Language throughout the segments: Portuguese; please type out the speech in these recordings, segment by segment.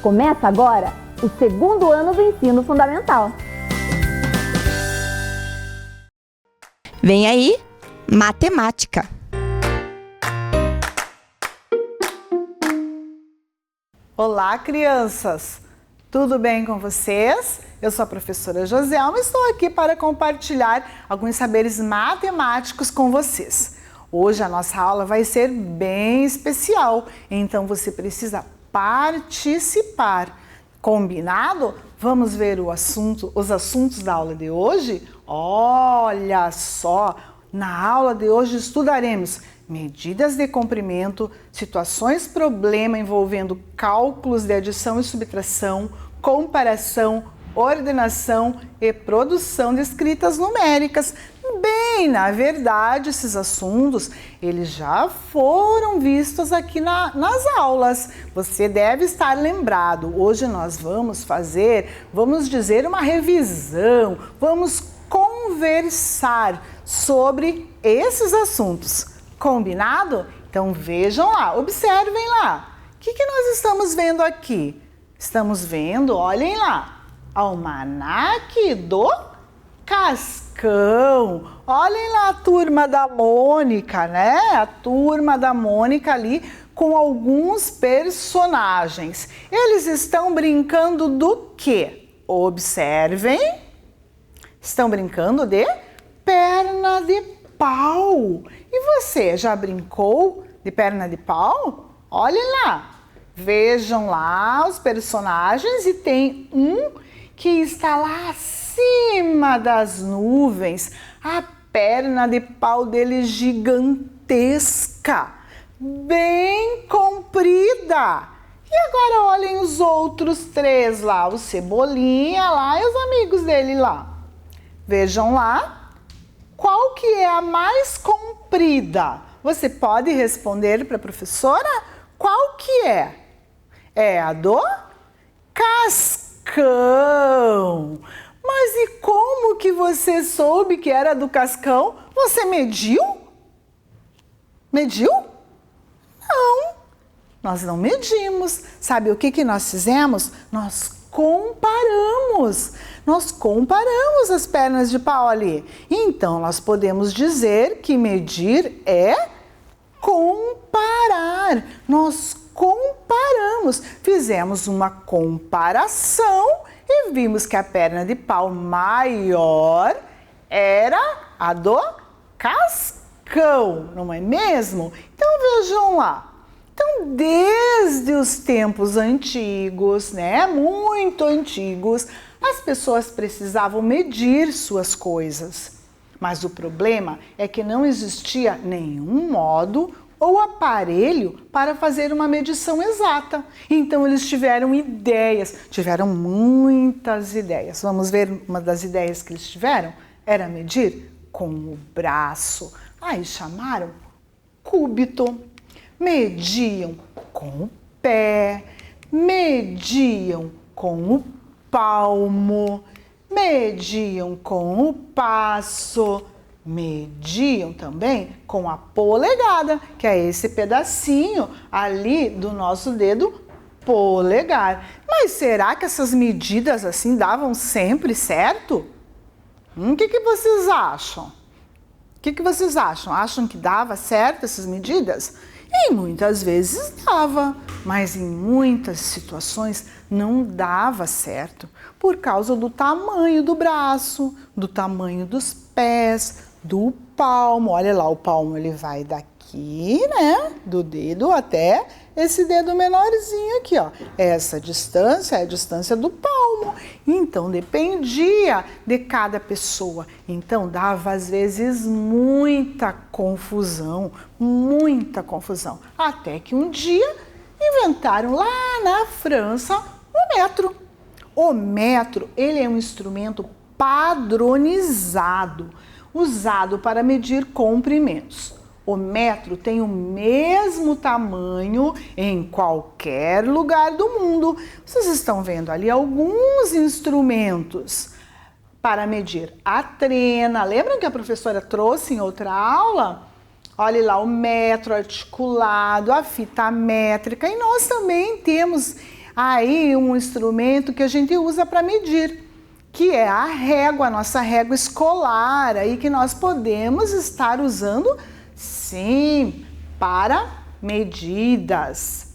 Começa agora o segundo ano do ensino fundamental. Vem aí, matemática. Olá, crianças! Tudo bem com vocês? Eu sou a professora Joselma e estou aqui para compartilhar alguns saberes matemáticos com vocês. Hoje a nossa aula vai ser bem especial, então você precisa participar. Combinado? Vamos ver os assuntos da aula de hoje? Olha só! Na aula de hoje estudaremos medidas de comprimento, situações problema envolvendo cálculos de adição e subtração, comparação, ordenação e produção de escritas numéricas. Bem, na verdade, esses assuntos, eles já foram vistos aqui nas aulas. Você deve estar lembrado. Hoje nós vamos dizer uma revisão, vamos conversar sobre esses assuntos. Combinado? Então vejam lá, observem lá. O que nós estamos vendo aqui? Estamos vendo, olhem lá, almanaque do Cascão. Olhem lá a turma da Mônica, né? A turma da Mônica ali com alguns personagens. Eles estão brincando do quê? Observem. Estão brincando de perna de pau. E você, já brincou de perna de pau? Olhem lá. Vejam lá os personagens e tem um que está lá acima das nuvens. A perna de pau dele gigantesca, bem comprida. E agora olhem os outros três lá, o Cebolinha lá e os amigos dele lá. Vejam lá, qual que é a mais comprida? Você pode responder para a professora? Qual que é? É a do Cascão. Mas e como que você soube que era do Cascão? Você mediu? Mediu? Não, nós não medimos. Sabe o que nós fizemos? Nós comparamos as pernas de pau ali. Então, nós podemos dizer que medir é comparar. Nós comparamos, fizemos uma comparação e vimos que a perna de pau maior era a do Cascão, não é mesmo? Então, vejam lá. Então, desde os tempos antigos, né, muito antigos, as pessoas precisavam medir suas coisas. Mas o problema é que não existia nenhum modo ou aparelho para fazer uma medição exata. Então, eles tiveram ideias, tiveram muitas ideias. Vamos ver uma das ideias que eles tiveram? Era medir com o braço. Aí chamaram cúbito. Mediam com o pé, mediam com o palmo, mediam com o passo, mediam também com a polegada, que é esse pedacinho ali do nosso dedo polegar. Mas será que essas medidas assim davam sempre certo? O que vocês acham? O que vocês acham? Acham que dava certo essas medidas? E muitas vezes dava, mas em muitas situações não dava certo, por causa do tamanho do braço, do tamanho dos pés, do palmo. Olha lá, o palmo ele vai daqui, né, do dedo até esse dedo menorzinho aqui, ó. Essa distância é a distância do palmo. Então, dependia de cada pessoa. Então, dava às vezes muita confusão. Até que um dia inventaram lá na França o metro. O metro, ele é um instrumento padronizado, usado para medir comprimentos. O metro tem o mesmo tamanho em qualquer lugar do mundo. Vocês estão vendo ali alguns instrumentos para medir a trena. Lembram que a professora trouxe em outra aula? Olhe lá o metro articulado, a fita métrica. E nós também temos aí um instrumento que a gente usa para medir, que é a régua, a nossa régua escolar, aí que nós podemos estar usando, sim, para medidas.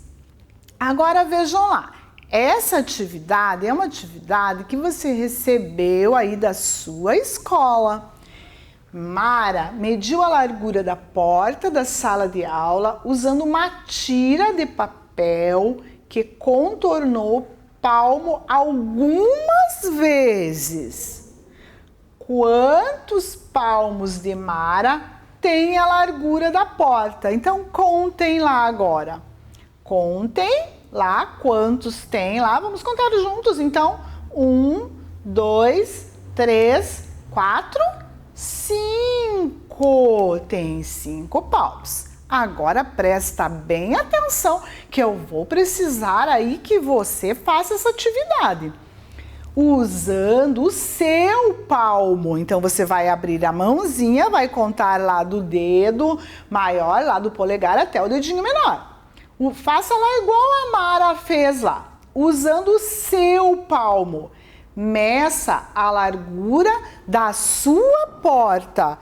Agora vejam lá, essa atividade é uma atividade que você recebeu aí da sua escola. Mara mediu a largura da porta da sala de aula usando uma tira de papel que contornou o palmo algumas vezes. Quantos palmos de Mara tem a largura da porta? Então, contem lá agora. Contem lá quantos tem lá. Vamos contar juntos, então. 1, 2, 3, 4, 5. Tem 5 palmos. Agora presta bem atenção que eu vou precisar aí que você faça essa atividade usando o seu palmo. Então você vai abrir a mãozinha, vai contar lá do dedo maior, lá do polegar até o dedinho menor. Faça lá igual a Mara fez lá, usando o seu palmo. Meça a largura da sua porta,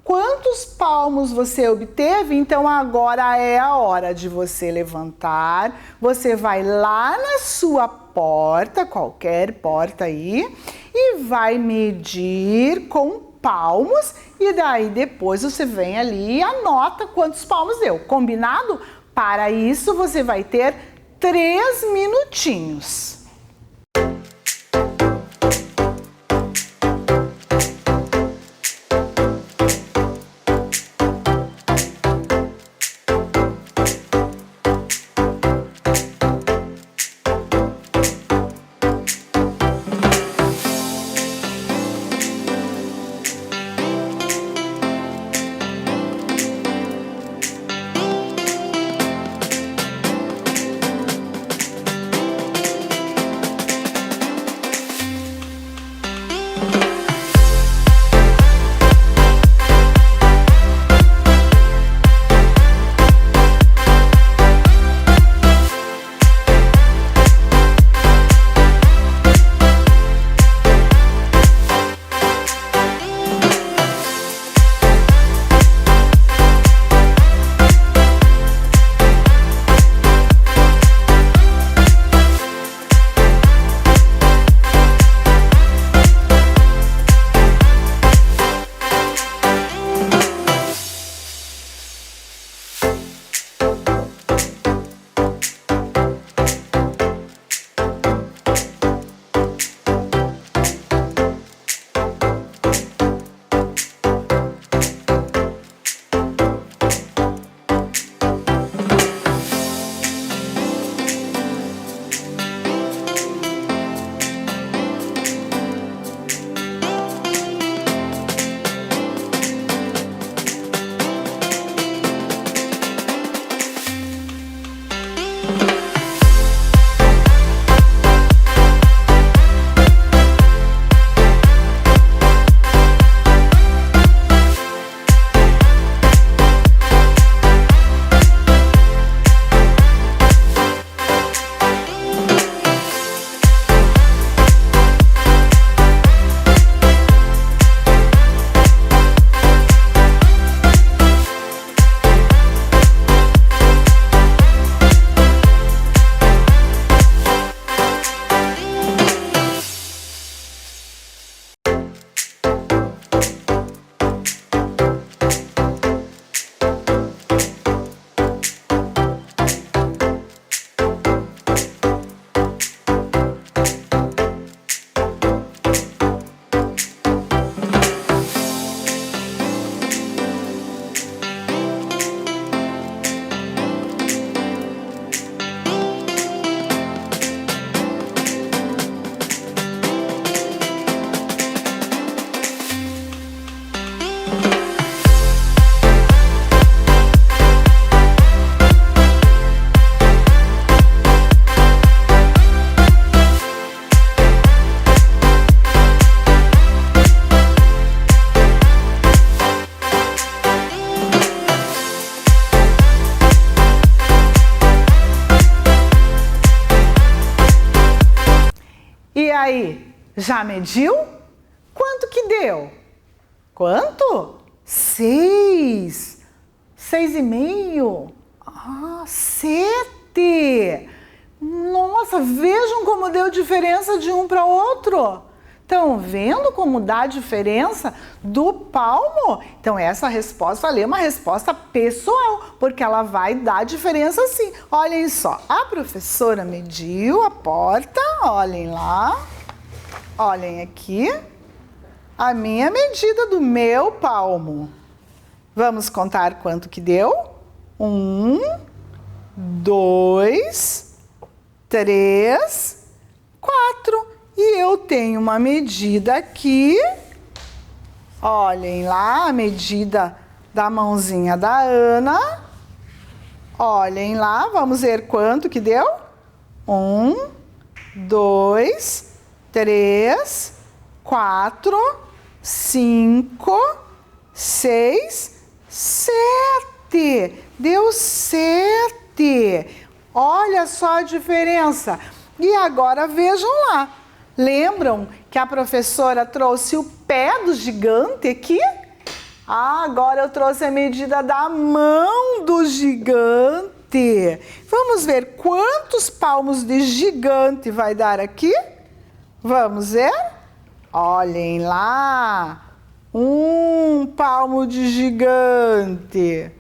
Quantos palmos você obteve? Então agora é a hora de você levantar. Você vai lá na sua porta, qualquer porta aí, e vai medir com palmos e daí depois você vem ali e anota quantos palmos deu. Combinado? Para isso você vai ter 3 minutinhos. aí, já mediu? Quanto que deu? Quanto? 6. 6,5. 7. Nossa, vejam como deu diferença de um para outro. Estão vendo como dá a diferença do palmo? Então essa resposta ali é uma resposta pessoal, porque ela vai dar diferença sim. Olhem só, a professora mediu a porta, olhem lá, olhem aqui, a minha medida do meu palmo. Vamos contar quanto que deu? 1, 2, 3, 4. E eu tenho uma medida aqui, olhem lá, a medida da mãozinha da Ana. Olhem lá, vamos ver quanto que deu? 1, 2, 3, 4, 5, 6, 7. Deu 7. Olha só a diferença. E agora vejam lá. Lembram que a professora trouxe o pé do gigante aqui? Agora eu trouxe a medida da mão do gigante. Vamos ver quantos palmos de gigante vai dar aqui? Vamos ver? Olhem lá. 1 palmo de gigante.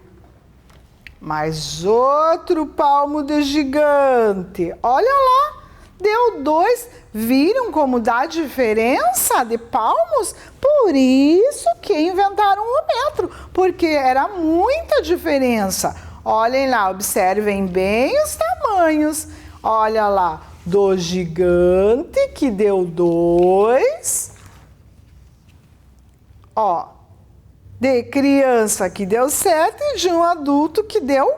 Mais outro palmo de gigante. Olha lá. Deu 2. Viram como dá diferença de palmos? Por isso que inventaram o metro, porque era muita diferença. Olhem lá, observem bem os tamanhos. Olha lá, do gigante que deu 2. Ó, de criança que deu 7 e de um adulto que deu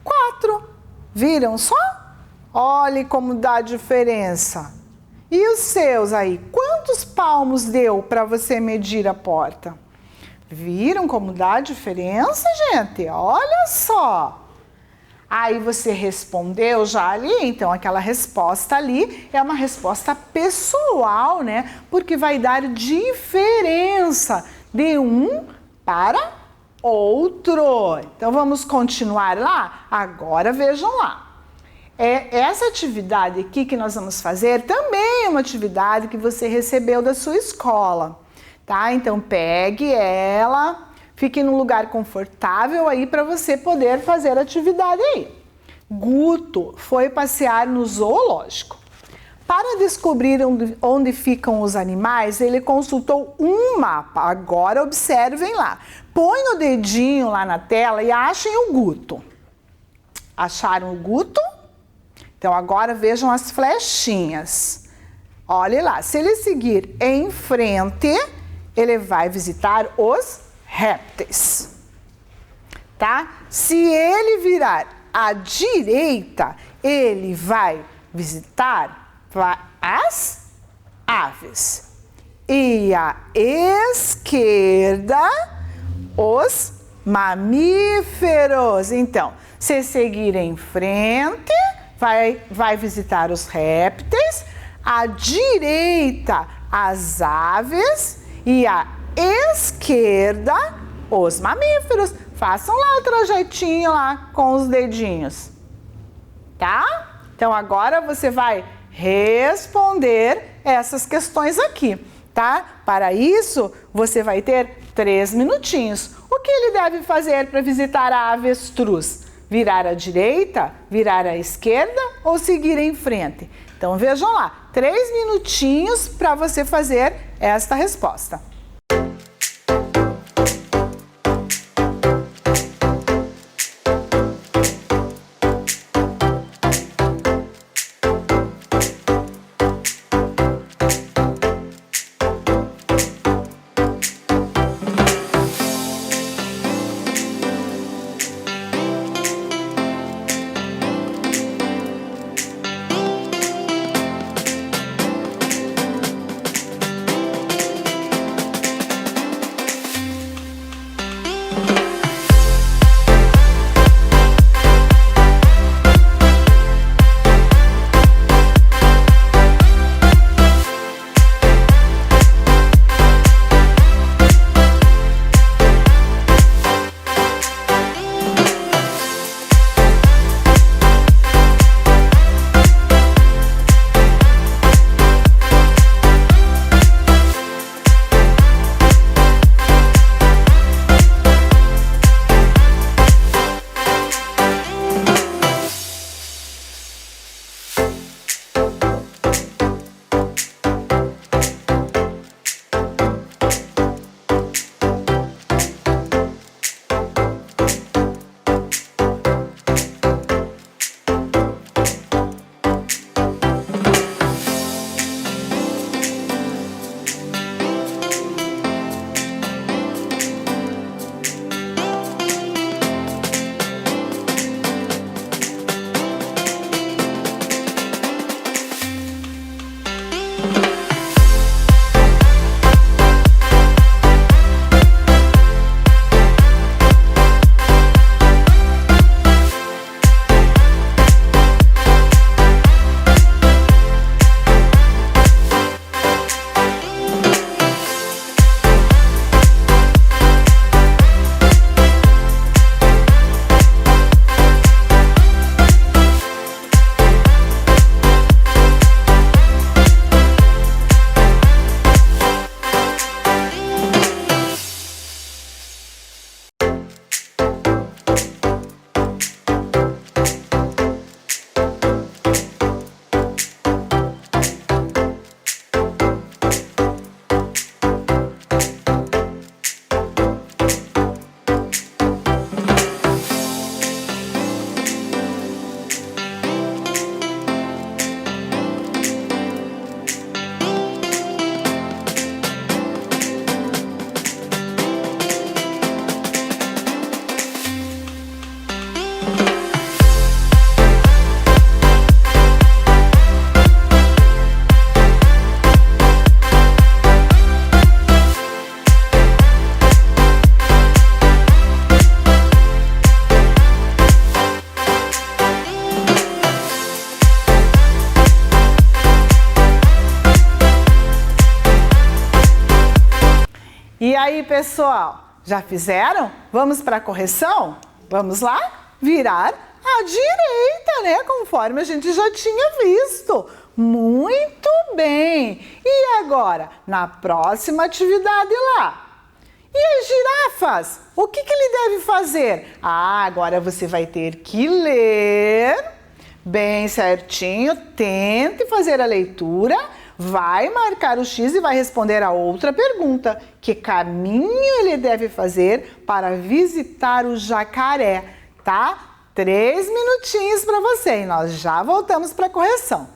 4. Viram só? Olhe como dá diferença. E os seus aí? Quantos palmos deu para você medir a porta? Viram como dá diferença, gente? Olha só. Aí você respondeu já ali, então aquela resposta ali é uma resposta pessoal, né? Porque vai dar diferença de um para outro. Então vamos continuar lá? Agora vejam lá. Essa atividade aqui que nós vamos fazer também é uma atividade que você recebeu da sua escola, tá? Então pegue ela, fique num lugar confortável aí para você poder fazer a atividade aí. Guto foi passear no zoológico. Para descobrir onde ficam os animais, ele consultou um mapa. Agora observem lá. Põe o dedinho lá na tela e achem o Guto. Acharam o Guto? Então agora vejam as flechinhas. Olhe lá, se ele seguir em frente, ele vai visitar os répteis, tá? Se ele virar à direita, ele vai visitar as aves. E à esquerda, os mamíferos. Então, se seguir em frente, vai visitar os répteis, à direita as aves e à esquerda os mamíferos. Façam lá o trajetinho lá com os dedinhos, tá? Então agora você vai responder essas questões aqui, tá? Para isso você vai ter 3 minutinhos. O que ele deve fazer para visitar a avestruz? Virar à direita, virar à esquerda ou seguir em frente? Então vejam lá, 3 minutinhos para você fazer esta resposta. E aí, pessoal, já fizeram? Vamos para a correção? Vamos lá? Virar à direita, né? Conforme a gente já tinha visto. Muito bem! E agora, na próxima atividade lá? E as girafas? O que ele deve fazer? Agora você vai ter que ler bem certinho. Tente fazer a leitura. Vai marcar o X e vai responder a outra pergunta. Que caminho ele deve fazer para visitar o jacaré? Tá? 3 minutinhos para você e nós já voltamos para a correção.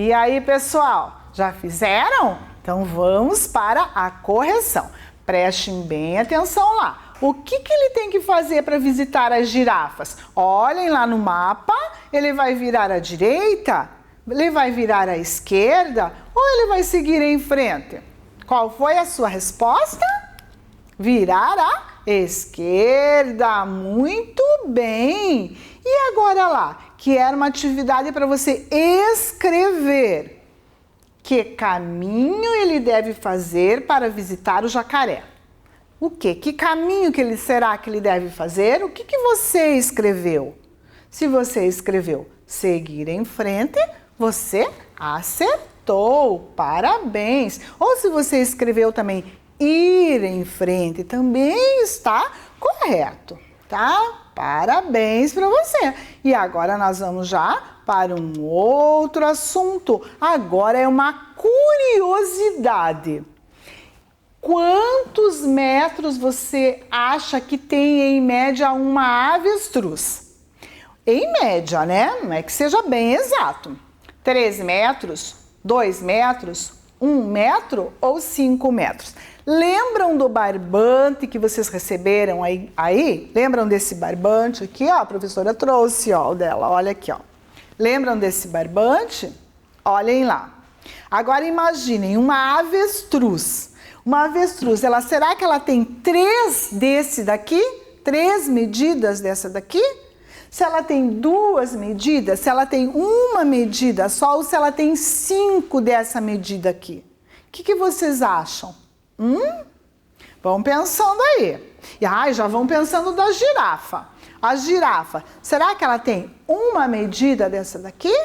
E aí, pessoal, já fizeram? Então vamos para a correção. Prestem bem atenção lá. O que ele tem que fazer para visitar as girafas? Olhem lá no mapa, ele vai virar à direita, ele vai virar à esquerda ou ele vai seguir em frente? Qual foi a sua resposta? Virar à esquerda, muito bem! E agora lá, que era uma atividade para você escrever. Que caminho ele deve fazer para visitar o jacaré? O quê? Que caminho que será que ele deve fazer? O que você escreveu? Se você escreveu seguir em frente, você acertou. Parabéns! Ou se você escreveu também ir em frente, também está correto, tá? Parabéns para você! E agora nós vamos já para um outro assunto. Agora é uma curiosidade. Quantos metros você acha que tem em média uma avestruz? Em média, né? Não é que seja bem exato. 3 metros, 2 metros, 1 metro ou 5 metros? Lembram do barbante que vocês receberam aí? Lembram desse barbante aqui, ó? A professora trouxe, ó, o dela, olha aqui, ó. Lembram desse barbante? Olhem lá. Agora imaginem uma avestruz. Uma avestruz, será que ela tem 3 desse daqui? 3 medidas dessa daqui? Se ela tem 2 medidas, se ela tem uma medida só ou se ela tem 5 dessa medida aqui? O que vocês acham? Vão pensando aí. E já vão pensando da girafa. A girafa, será que ela tem uma medida dessa daqui?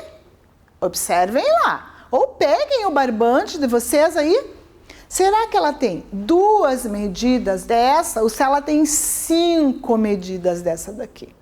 Observem lá. Ou peguem o barbante de vocês aí. Será que ela tem 2 medidas dessa ou se ela tem 5 medidas dessa daqui?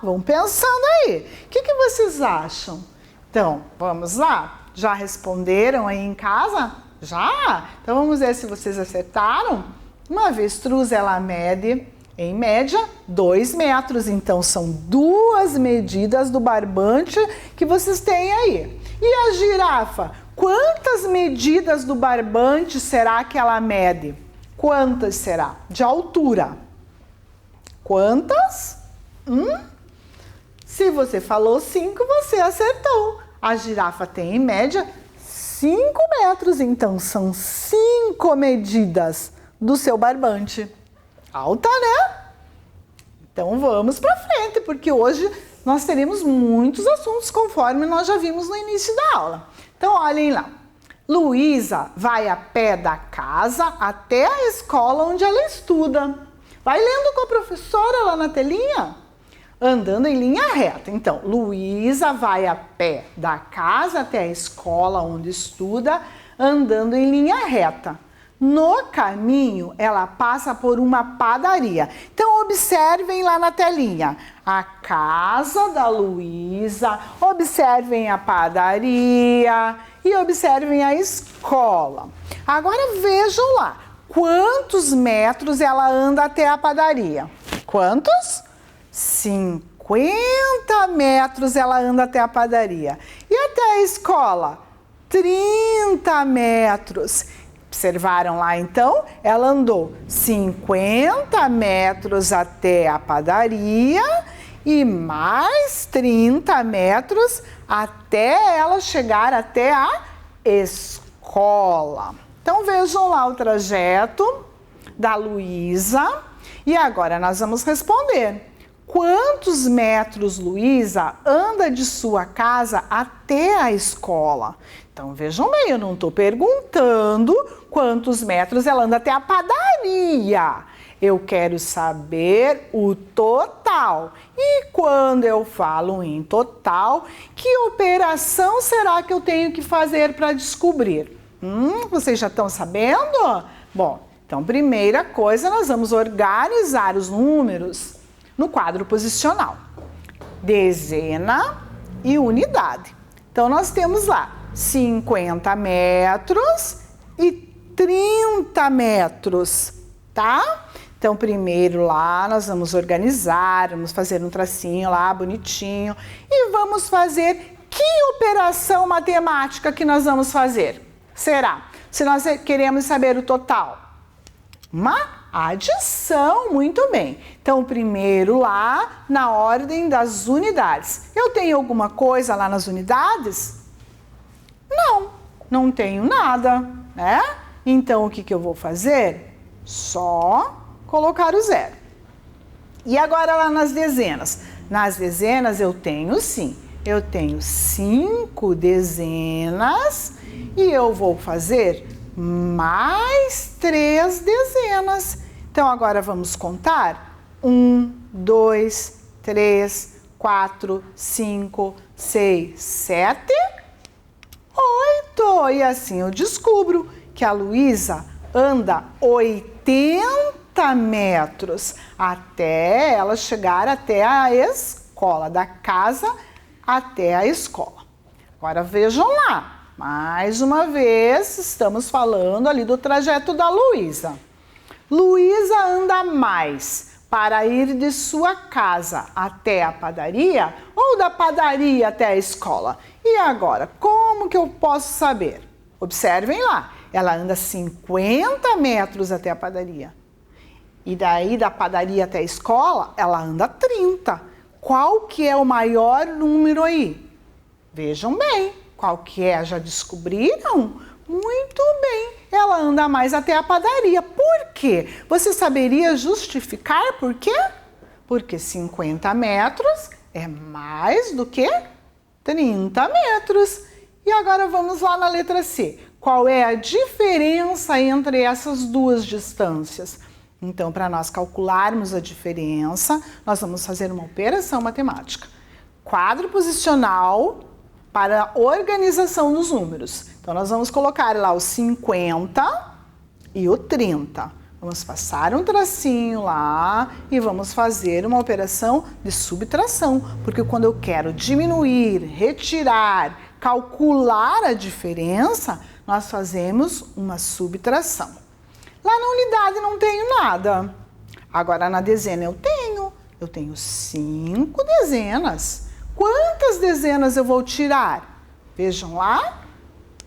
Vão pensando aí. O que vocês acham? Então, vamos lá? Já responderam aí em casa? Já? Então, vamos ver se vocês acertaram. Uma avestruz, ela mede, em média, 2 metros. Então, são 2 medidas do barbante que vocês têm aí. E a girafa? Quantas medidas do barbante será que ela mede? Quantas será? De altura. Quantas? Se você falou 5, você acertou. A girafa tem, em média, 5 metros. Então, são 5 medidas do seu barbante. Alta, né? Então, vamos para frente, porque hoje nós teremos muitos assuntos, conforme nós já vimos no início da aula. Então, olhem lá. Luísa vai a pé da casa até a escola onde ela estuda. Vai lendo com a professora lá na telinha. Andando em linha reta. Então, Luísa vai a pé da casa até a escola onde estuda, andando em linha reta. No caminho, ela passa por uma padaria. Então, observem lá na telinha. A casa da Luísa, observem a padaria e observem a escola. Agora, vejam lá. Quantos metros ela anda até a padaria? Quantos? 50 metros ela anda até a padaria. E até a escola? 30 metros. Observaram lá então? Ela andou 50 metros até a padaria e mais 30 metros até ela chegar até a escola. Então vejam lá o trajeto da Luísa e agora nós vamos responder. Quantos metros Luísa anda de sua casa até a escola? Então, vejam bem, eu não estou perguntando quantos metros ela anda até a padaria. Eu quero saber o total. E quando eu falo em total, que operação será que eu tenho que fazer para descobrir? Vocês já estão sabendo? Bom, então, primeira coisa, nós vamos organizar os números no quadro posicional. Dezena e unidade. Então, nós temos lá 50 metros e 30 metros, tá? Então, primeiro lá, nós vamos organizar, vamos fazer um tracinho lá, bonitinho. E vamos fazer que operação matemática que nós vamos fazer? Será? Se nós queremos saber o total. Uma adição, muito bem. Então, primeiro lá, na ordem das unidades. Eu tenho alguma coisa lá nas unidades? Não, não tenho nada, né? Então, o que eu vou fazer? Só colocar o 0. E agora lá nas dezenas? Nas dezenas eu tenho sim, eu tenho 5 dezenas e eu vou fazer mais 3 dezenas. Então, agora vamos contar. 1, 2, 3, 4, 5, 6, 7, 8. E assim eu descubro que a Luísa anda 80 metros até ela chegar até a escola, da casa até a escola. Agora vejam lá. mais uma vez, estamos falando ali do trajeto da Luísa. Luísa anda mais para ir de sua casa até a padaria ou da padaria até a escola? E agora, como que eu posso saber? Observem lá, ela anda 50 metros até a padaria. E daí da padaria até a escola, ela anda 30. Qual que é o maior número aí? Vejam bem, qual que é? Já descobriram? Muito bem, ela anda mais até a padaria. Por quê? Você saberia justificar por quê? Porque 50 metros é mais do que 30 metros. E agora vamos lá na letra C. Qual é a diferença entre essas duas distâncias? Então, para nós calcularmos a diferença, nós vamos fazer uma operação matemática. Quadro posicional para a organização dos números. Então, nós vamos colocar lá o 50 e o 30. Vamos passar um tracinho lá e vamos fazer uma operação de subtração, porque quando eu quero diminuir, retirar, calcular a diferença, nós fazemos uma subtração. Lá na unidade não tenho nada. Agora na dezena eu tenho 5 dezenas. Quantas dezenas eu vou tirar? Vejam lá,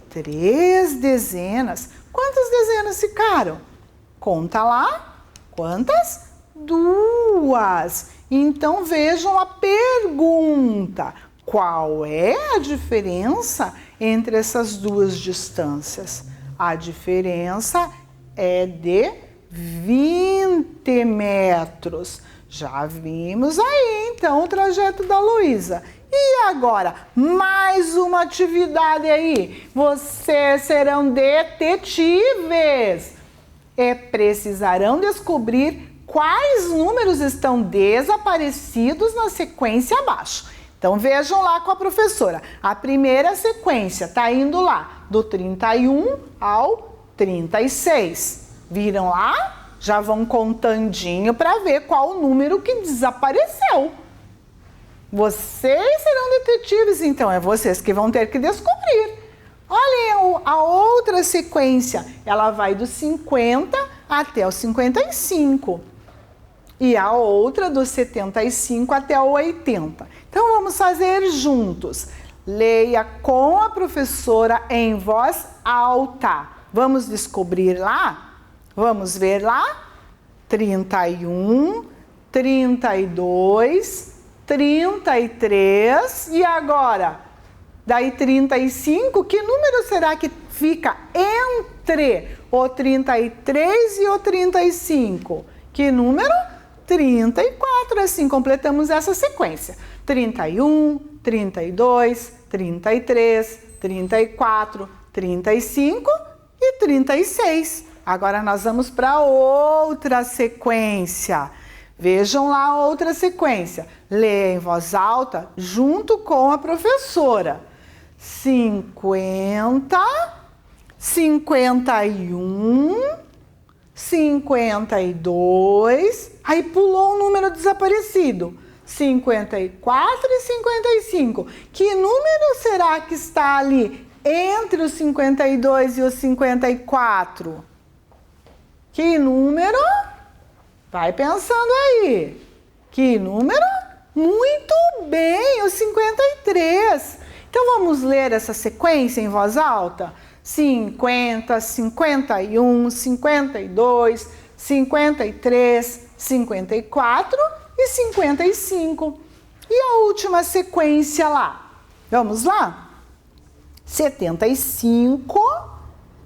3 dezenas. Quantas dezenas ficaram? Conta lá. Quantas? 2. Então vejam a pergunta. Qual é a diferença entre essas duas distâncias? A diferença é de 20 metros. Já vimos aí, então, o trajeto da Luísa. E agora, mais uma atividade aí. Vocês serão detetives. Precisarão descobrir quais números estão desaparecidos na sequência abaixo. Então, vejam lá com a professora. A primeira sequência está indo lá, do 31 ao 36. Viram lá? Já vão contandinho para ver qual o número que desapareceu. Vocês serão detetives, então. É vocês que vão ter que descobrir. Olhem a outra sequência. Ela vai do 50 até o 55. E a outra do 75 até o 80. Então, vamos fazer juntos. Leia com a professora em voz alta. Vamos descobrir lá? Vamos ver lá? 31, 32, 33 e agora? Daí 35, que número será que fica entre o 33 e o 35? Que número? 34, assim completamos essa sequência. 31, 32, 33, 34, 35 e 36. Agora nós vamos para outra sequência. Vejam lá a outra sequência. Leia em voz alta junto com a professora. 50, 51, 52. Aí pulou um número desaparecido. 54 e 55. Que número será que está ali entre os 52 e os 54? Que número? Vai pensando aí. Que número? Muito bem, o 53. Então, vamos ler essa sequência em voz alta? 50, 51, 52, 53, 54 e 55. E a última sequência lá? Vamos lá? 75,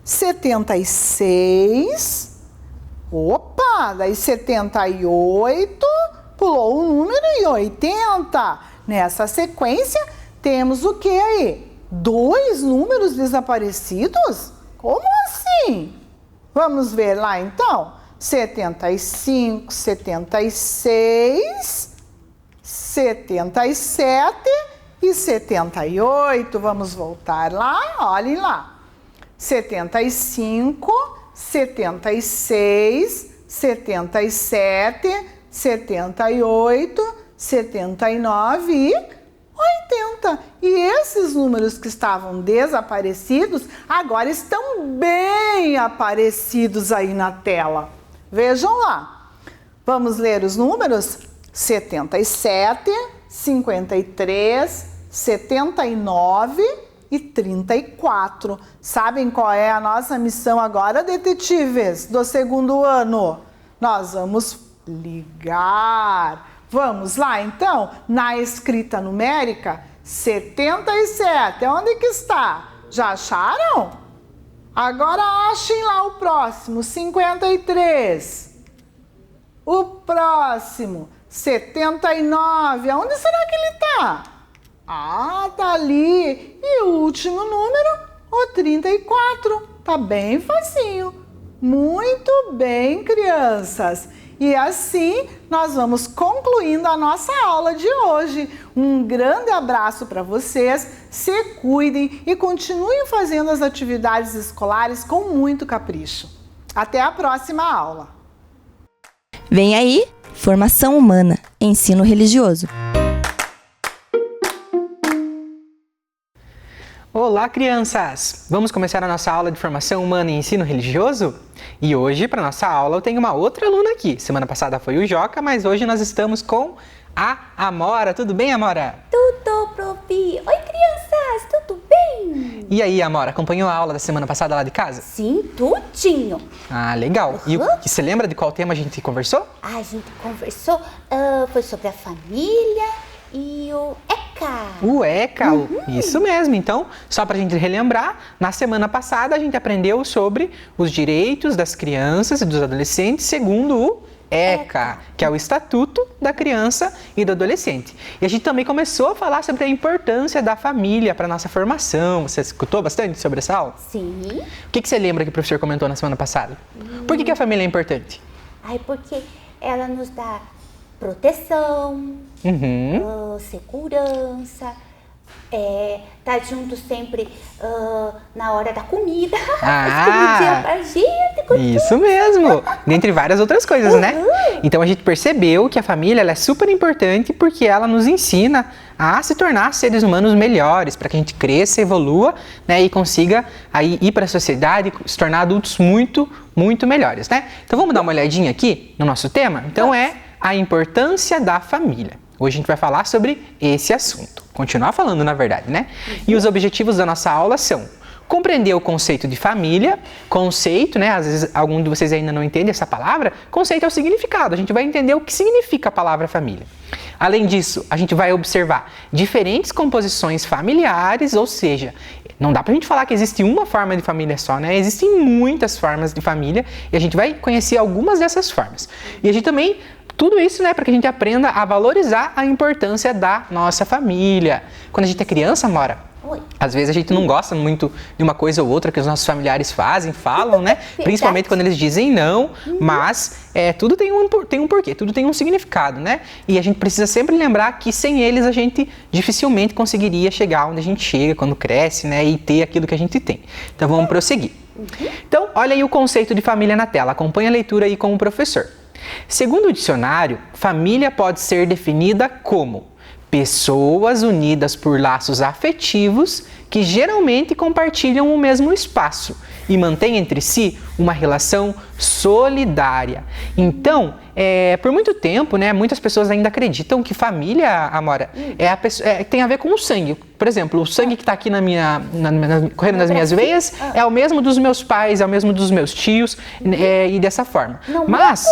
76... Opa, daí 78, pulou um número e 80. Nessa sequência, temos o que aí? 2 números desaparecidos? Como assim? Vamos ver lá então. 75, 76, 77 e 78. Vamos voltar lá, olhem lá. 75, 76, 77, 78, 79 e 80. E esses números que estavam desaparecidos, agora estão bem aparecidos aí na tela. Vejam lá. Vamos ler os números? 77, 53, 79 e 34. Sabem qual é a nossa missão agora, detetives do segundo ano? Nós vamos ligar. Vamos lá, então? Na escrita numérica, 77. Onde que está? Já acharam? Agora achem lá o próximo, 53. O próximo, 79. Aonde será que ele está? Ah, tá ali. E o último número, o 34. Tá bem facinho. Muito bem, crianças. E assim nós vamos concluindo a nossa aula de hoje. Um grande abraço para vocês, se cuidem e continuem fazendo as atividades escolares com muito capricho. Até a próxima aula. Vem aí, formação humana, ensino religioso. Olá, crianças! Vamos começar a nossa aula de formação humana e ensino religioso? E hoje, para nossa aula, eu tenho uma outra aluna aqui. Semana passada foi o Joca, mas hoje nós estamos com a Amora. Tudo bem, Amora? Tudo, prof. Oi, crianças, tudo bem? E aí, Amora, acompanhou a aula da semana passada lá de casa? Sim, tudinho. Ah, legal. E você lembra de qual tema a gente conversou? A gente conversou, foi sobre a família e o ECA. O ECA, isso mesmo. Então, só para a gente relembrar, na semana passada a gente aprendeu sobre os direitos das crianças e dos adolescentes segundo o ECA, que é o Estatuto da Criança e do Adolescente. E a gente também começou a falar sobre a importância da família para a nossa formação. Você escutou bastante sobre essa aula? Sim. O que você lembra que o professor comentou na semana passada? Por que a família é importante? Ai, porque ela nos dá proteção, segurança, tá junto sempre na hora da comida, comidinha pra gente. Isso mesmo, dentre várias outras coisas, né? Então a gente percebeu que a família ela é super importante porque ela nos ensina a se tornar seres humanos melhores, para que a gente cresça, evolua, né, e consiga aí ir para a sociedade e se tornar adultos muito, muito melhores, né? Então vamos dar uma olhadinha aqui no nosso tema? Então é a importância da família. Hoje a gente vai falar sobre esse assunto. Continuar falando, na verdade, né? E os objetivos da nossa aula são compreender o conceito de família, conceito, né? Às vezes algum de vocês ainda não entende essa palavra, conceito é o significado, a gente vai entender o que significa a palavra família. Além disso, a gente vai observar diferentes composições familiares, ou seja, não dá pra gente falar que existe uma forma de família só, né? Existem muitas formas de família e a gente vai conhecer algumas dessas formas. E a gente também tudo isso, né, para que a gente aprenda a valorizar a importância da nossa família. Quando a gente é criança, Amora, às vezes a gente não gosta muito de uma coisa ou outra que os nossos familiares fazem, falam, né? Principalmente quando eles dizem não, mas tudo tem um porquê, tudo tem um significado, né? E a gente precisa sempre lembrar que sem eles a gente dificilmente conseguiria chegar onde a gente chega quando cresce, né? E ter aquilo que a gente tem. Então vamos prosseguir. Então, olha aí o conceito de família na tela, acompanha a leitura aí com o professor. Segundo o dicionário, família pode ser definida como pessoas unidas por laços afetivos que geralmente compartilham o mesmo espaço e mantêm entre si uma relação solidária. Então, por muito tempo, né, muitas pessoas ainda acreditam que família, Amora, tem a ver com o sangue. Por exemplo, o sangue que está aqui correndo nas minhas veias é o mesmo dos meus pais, é o mesmo dos meus tios, e dessa forma. Mas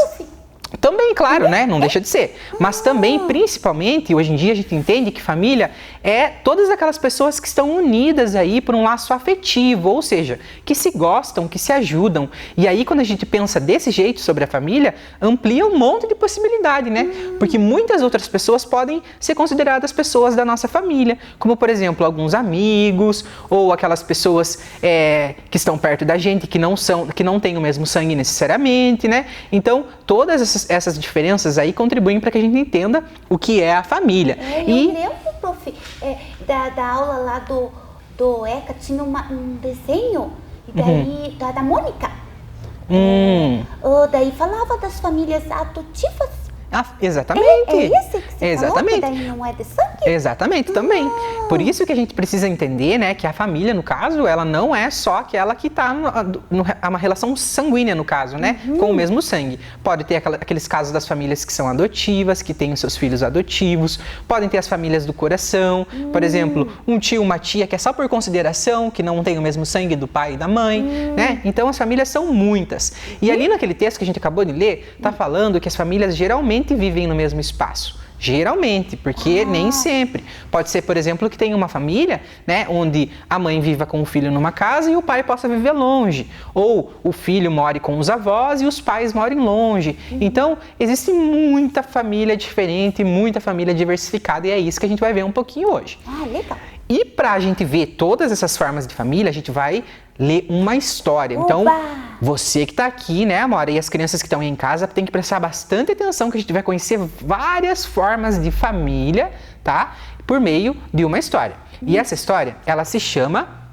também, claro, né? Não deixa de ser. Mas também, principalmente, hoje em dia a gente entende que família é todas aquelas pessoas que estão unidas aí por um laço afetivo, ou seja, que se gostam, que se ajudam. E aí, quando a gente pensa desse jeito sobre a família, amplia um monte de possibilidade, né? Porque muitas outras pessoas podem ser consideradas pessoas da nossa família, como, por exemplo, alguns amigos, ou aquelas pessoas que estão perto da gente, que não têm o mesmo sangue necessariamente, né? Então, todas essas diferenças aí contribuem para que a gente entenda o que é a família. Eu lembro, prof, da aula lá do ECA, tinha um desenho e daí, da Mônica. Daí falava das famílias adotivas. Exatamente. É esse que você Exatamente. falou, que daí não é de sangue? Exatamente, também. Por isso que a gente precisa entender, né, que a família, no caso, ela não é só aquela que está uma relação sanguínea, no caso, né, com o mesmo sangue. Pode ter aqueles casos das famílias que são adotivas, que têm os seus filhos adotivos, podem ter as famílias do coração, por exemplo, um tio, uma tia que é só por consideração, que não tem o mesmo sangue do pai e da mãe, né? Então as famílias são muitas. E ali naquele texto que a gente acabou de ler, está falando que as famílias geralmente vivem no mesmo espaço. Geralmente, porque nem sempre. Pode ser, por exemplo, que tenha uma família, né, onde a mãe viva com o filho numa casa e o pai possa viver longe. Ou o filho more com os avós e os pais morem longe. Então, existe muita família diferente, muita família diversificada e é isso que a gente vai ver um pouquinho hoje. Ah, legal. E para a gente ver todas essas formas de família, a gente vai ler uma história. Oba! Então, você que está aqui, né, Amora, e as crianças que estão aí em casa, tem que prestar bastante atenção que a gente vai conhecer várias formas de família, tá? Por meio de uma história. E essa história, ela se chama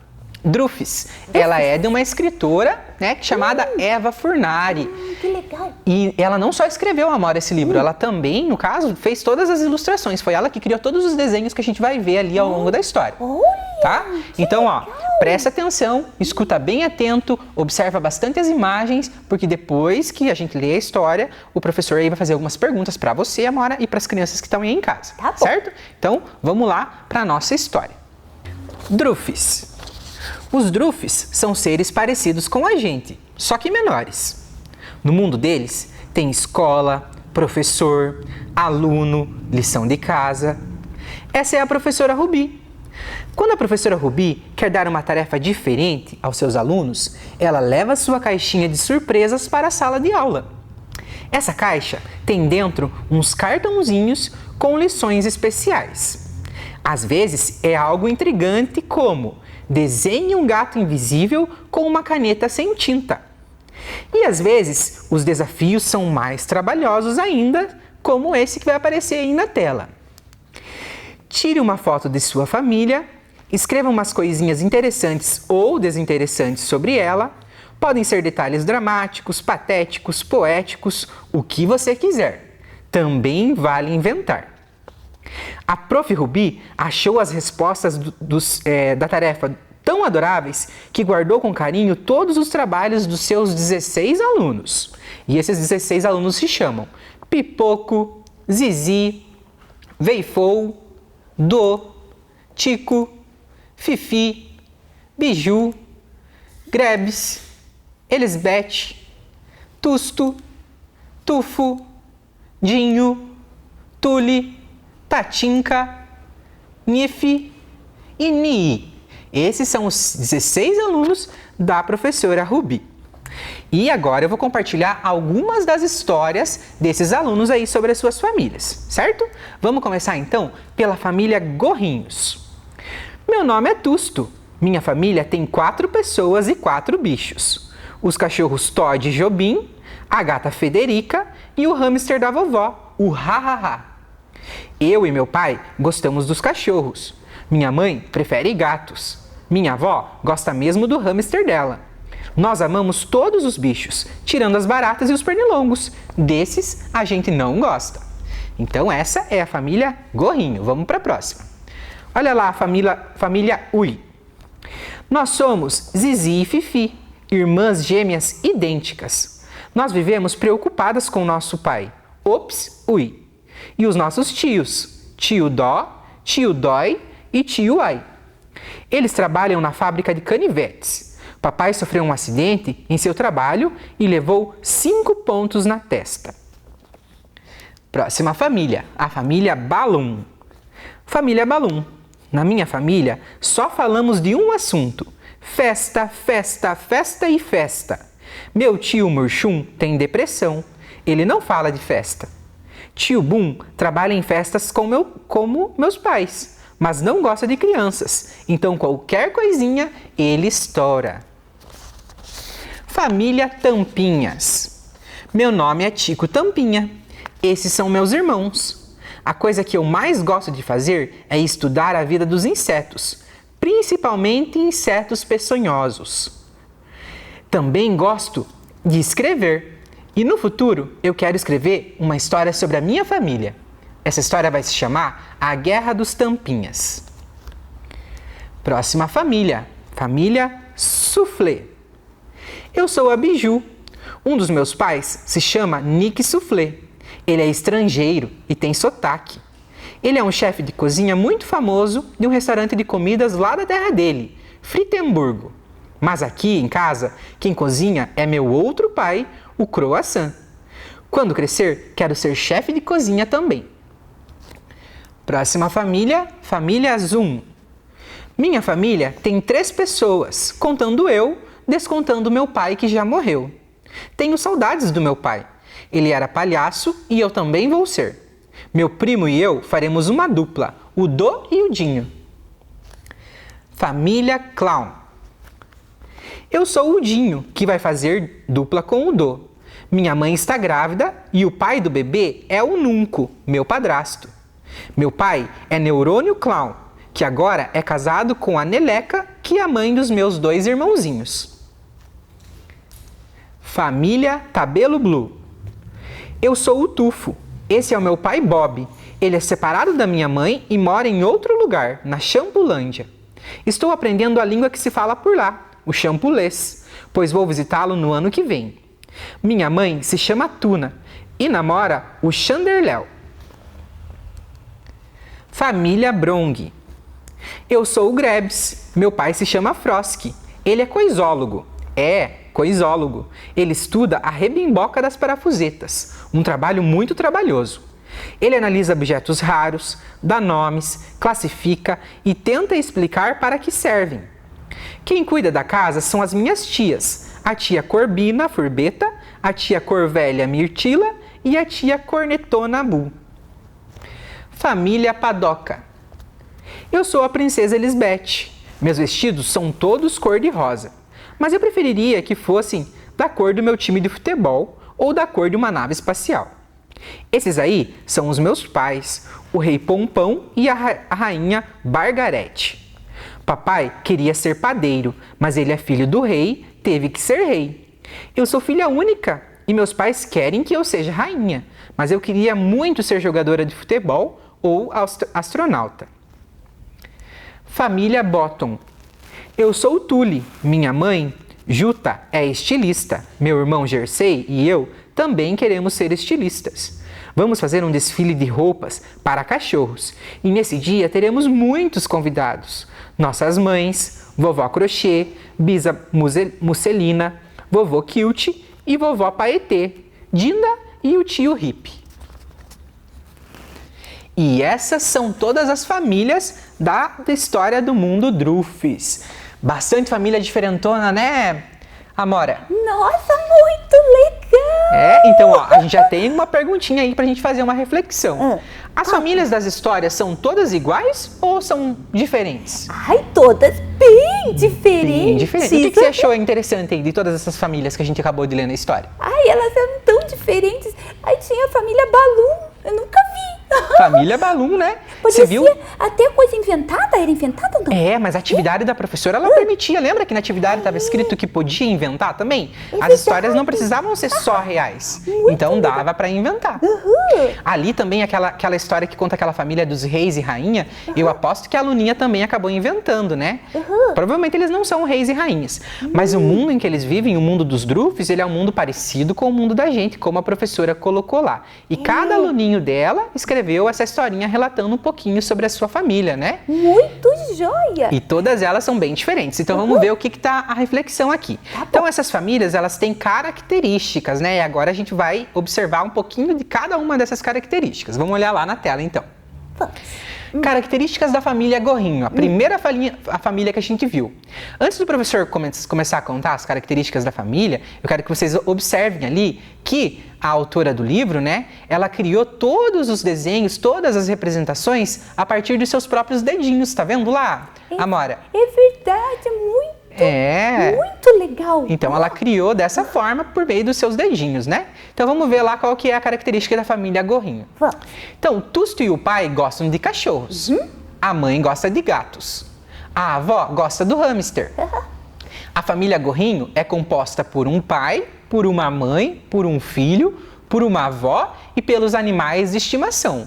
Drufis. Ela é de uma escritora, né, chamada Eva Furnari. Que legal. E ela não só escreveu, Amora, esse livro, ela também, no caso, fez todas as ilustrações. Foi ela que criou todos os desenhos que a gente vai ver ali ao longo da história. Tá? Então, ó, presta atenção, escuta bem atento, observa bastante as imagens, porque depois que a gente lê a história, o professor aí vai fazer algumas perguntas para você, Amora, e para as crianças que estão aí em casa. Tá bom. Certo? Então, vamos lá para a nossa história. Drufis. Os Drufis são seres parecidos com a gente, só que menores. No mundo deles, tem escola, professor, aluno, lição de casa. Essa é a professora Rubi. Quando a professora Rubi quer dar uma tarefa diferente aos seus alunos, ela leva sua caixinha de surpresas para a sala de aula. Essa caixa tem dentro uns cartãozinhos com lições especiais. Às vezes é algo intrigante como: desenhe um gato invisível com uma caneta sem tinta. E às vezes os desafios são mais trabalhosos ainda, como esse que vai aparecer aí na tela. Tire uma foto de sua família, escreva umas coisinhas interessantes ou desinteressantes sobre ela. Podem ser detalhes dramáticos, patéticos, poéticos, o que você quiser. Também vale inventar. A Prof. Rubi achou as respostas da tarefa tão adoráveis que guardou com carinho todos os trabalhos dos seus 16 alunos. E esses 16 alunos se chamam Pipoco, Zizi, Veifou, Dô, Tico, Fifi, Biju, Grebes, Elisbeth, Tusto, Tufo, Dinho, Tule, Tatinka, Nifi e Nii. Esses são os 16 alunos da professora Rubi. E agora eu vou compartilhar algumas das histórias desses alunos aí sobre as suas famílias, certo? Vamos começar então pela família Gorrinhos. Meu nome é Tusto. Minha família tem 4 pessoas e 4 bichos. Os cachorros Todd e Jobim, a gata Federica e o hamster da vovó, o Ha-Ha-Ha. Eu e meu pai gostamos dos cachorros. Minha mãe prefere gatos. Minha avó gosta mesmo do hamster dela. Nós amamos todos os bichos, tirando as baratas e os pernilongos. Desses, a gente não gosta. Então, essa é a família Gorrinho. Vamos para a próxima. Olha lá a família Ui. Nós somos Zizi e Fifi, irmãs gêmeas idênticas. Nós vivemos preocupadas com nosso pai, Ops, Ui. E os nossos tios, tio Dó, tio Dói e tio Ai. Eles trabalham na fábrica de canivetes. Papai sofreu um acidente em seu trabalho e levou 5 pontos na testa. Próxima família, a família Balum. Família Balum. Na minha família, só falamos de um assunto: festa, festa, festa e festa. Meu tio Murchum tem depressão. Ele não fala de festa. Tio Bum trabalha em festas como meus pais, mas não gosta de crianças, então qualquer coisinha ele estoura. Família Tampinhas. Meu nome é Tico Tampinha. Esses são meus irmãos. A coisa que eu mais gosto de fazer é estudar a vida dos insetos, principalmente insetos peçonhosos. Também gosto de escrever. E no futuro eu quero escrever uma história sobre a minha família. Essa história vai se chamar A Guerra dos Tampinhas. Próxima família, família Soufflé. Eu sou a Biju. Um dos meus pais se chama Nick Soufflé. Ele é estrangeiro e tem sotaque. Ele é um chefe de cozinha muito famoso de um restaurante de comidas lá da terra dele, Fritemburgo. Mas aqui em casa, quem cozinha é meu outro pai, o Croissant. Quando crescer, quero ser chefe de cozinha também. Próxima família, família Zoom. Minha família tem 3 pessoas, contando eu, descontando meu pai que já morreu. Tenho saudades do meu pai. Ele era palhaço e eu também vou ser. Meu primo e eu faremos uma dupla, o Do e o Dinho. Família Clown. Eu sou o Dinho, que vai fazer dupla com o Do. Minha mãe está grávida e o pai do bebê é o Nunco, meu padrasto. Meu pai é Neurônio Clown, que agora é casado com a Neleca, que é a mãe dos meus 2 irmãozinhos. Família Cabelo Blue. Eu sou o Tufo. Esse é o meu pai Bob. Ele é separado da minha mãe e mora em outro lugar, na Champulândia. Estou aprendendo a língua que se fala por lá, o champulês, pois vou visitá-lo no ano que vem. Minha mãe se chama Tuna e namora o Chanderléu. Família Brong. Eu sou o Grebs. Meu pai se chama Frosky. Ele é coisólogo. Coisólogo. Ele estuda a rebimboca das parafusetas, um trabalho muito trabalhoso. Ele analisa objetos raros, dá nomes, classifica e tenta explicar para que servem. Quem cuida da casa são as minhas tias, a tia Corbina Furbeta, a tia Corvélia Mirtila e a tia Cornetona Bu. Família Padoca. Eu sou a princesa Elisbeth. Meus vestidos são todos cor-de-rosa, mas eu preferiria que fossem da cor do meu time de futebol ou da cor de uma nave espacial. Esses aí são os meus pais, o rei Pompão e a rainha Bargarete. Papai queria ser padeiro, mas ele é filho do rei, teve que ser rei. Eu sou filha única e meus pais querem que eu seja rainha, mas eu queria muito ser jogadora de futebol ou astronauta. Família Bottom. Eu sou o Tule. Minha mãe, Juta, é estilista. Meu irmão Jersey e eu também queremos ser estilistas. Vamos fazer um desfile de roupas para cachorros e nesse dia teremos muitos convidados. Nossas mães, vovó Crochê, Bisa Musselina, vovô Kilt e vovó Paetê, Dinda e o tio Hip. E essas são todas as famílias da história do mundo Drufes. Bastante família diferentona, né, Amora? Nossa, muito legal! Então, ó, a gente já tem uma perguntinha aí pra gente fazer uma reflexão. As famílias das histórias são todas iguais ou são diferentes? Ai, todas bem diferentes. Bem diferentes. E o que você achou interessante aí de todas essas famílias que a gente acabou de ler na história? Ai, elas são tão diferentes. Aí tinha a família Balloon, eu nunca vi. Família Balloon, né? Você viu? Até coisa inventada, era inventada ou não? Mas a atividade da professora, ela permitia. Lembra que na atividade estava escrito que podia inventar também? As verdade. histórias não precisavam ser só reais. Então dava para inventar. Ali também, aquela história que conta aquela família dos reis e rainha, eu aposto que a aluninha também acabou inventando, né? Provavelmente eles não são reis e rainhas. Mas o mundo em que eles vivem, o mundo dos Drufes, ele é um mundo parecido com o mundo da gente, como a professora colocou lá. E cada aluninho dela escreveu essa historinha relatando um pouquinho sobre a sua família, né? Muito joia! E todas elas são bem diferentes. Então vamos ver o que está a reflexão aqui. Então essas famílias, elas têm características, né? E agora a gente vai observar um pouquinho de cada uma dessas características. Vamos olhar lá na tela, então. Características da família Gorrinho, a primeira família que a gente viu. Antes do professor começar a contar as características da família, eu quero que vocês observem ali que a autora do livro, né, ela criou todos os desenhos, todas as representações a partir dos seus próprios dedinhos, tá vendo lá, Amora? É verdade, muito legal. Então ela criou dessa forma por meio dos seus dedinhos, né? Então vamos ver lá qual que é a característica da família Gorrinho. Vamos. Então, o Tusto e o pai gostam de cachorros. A mãe gosta de gatos. A avó gosta do hamster. A família Gorrinho é composta por um pai, por uma mãe, por um filho, por uma avó e pelos animais de estimação.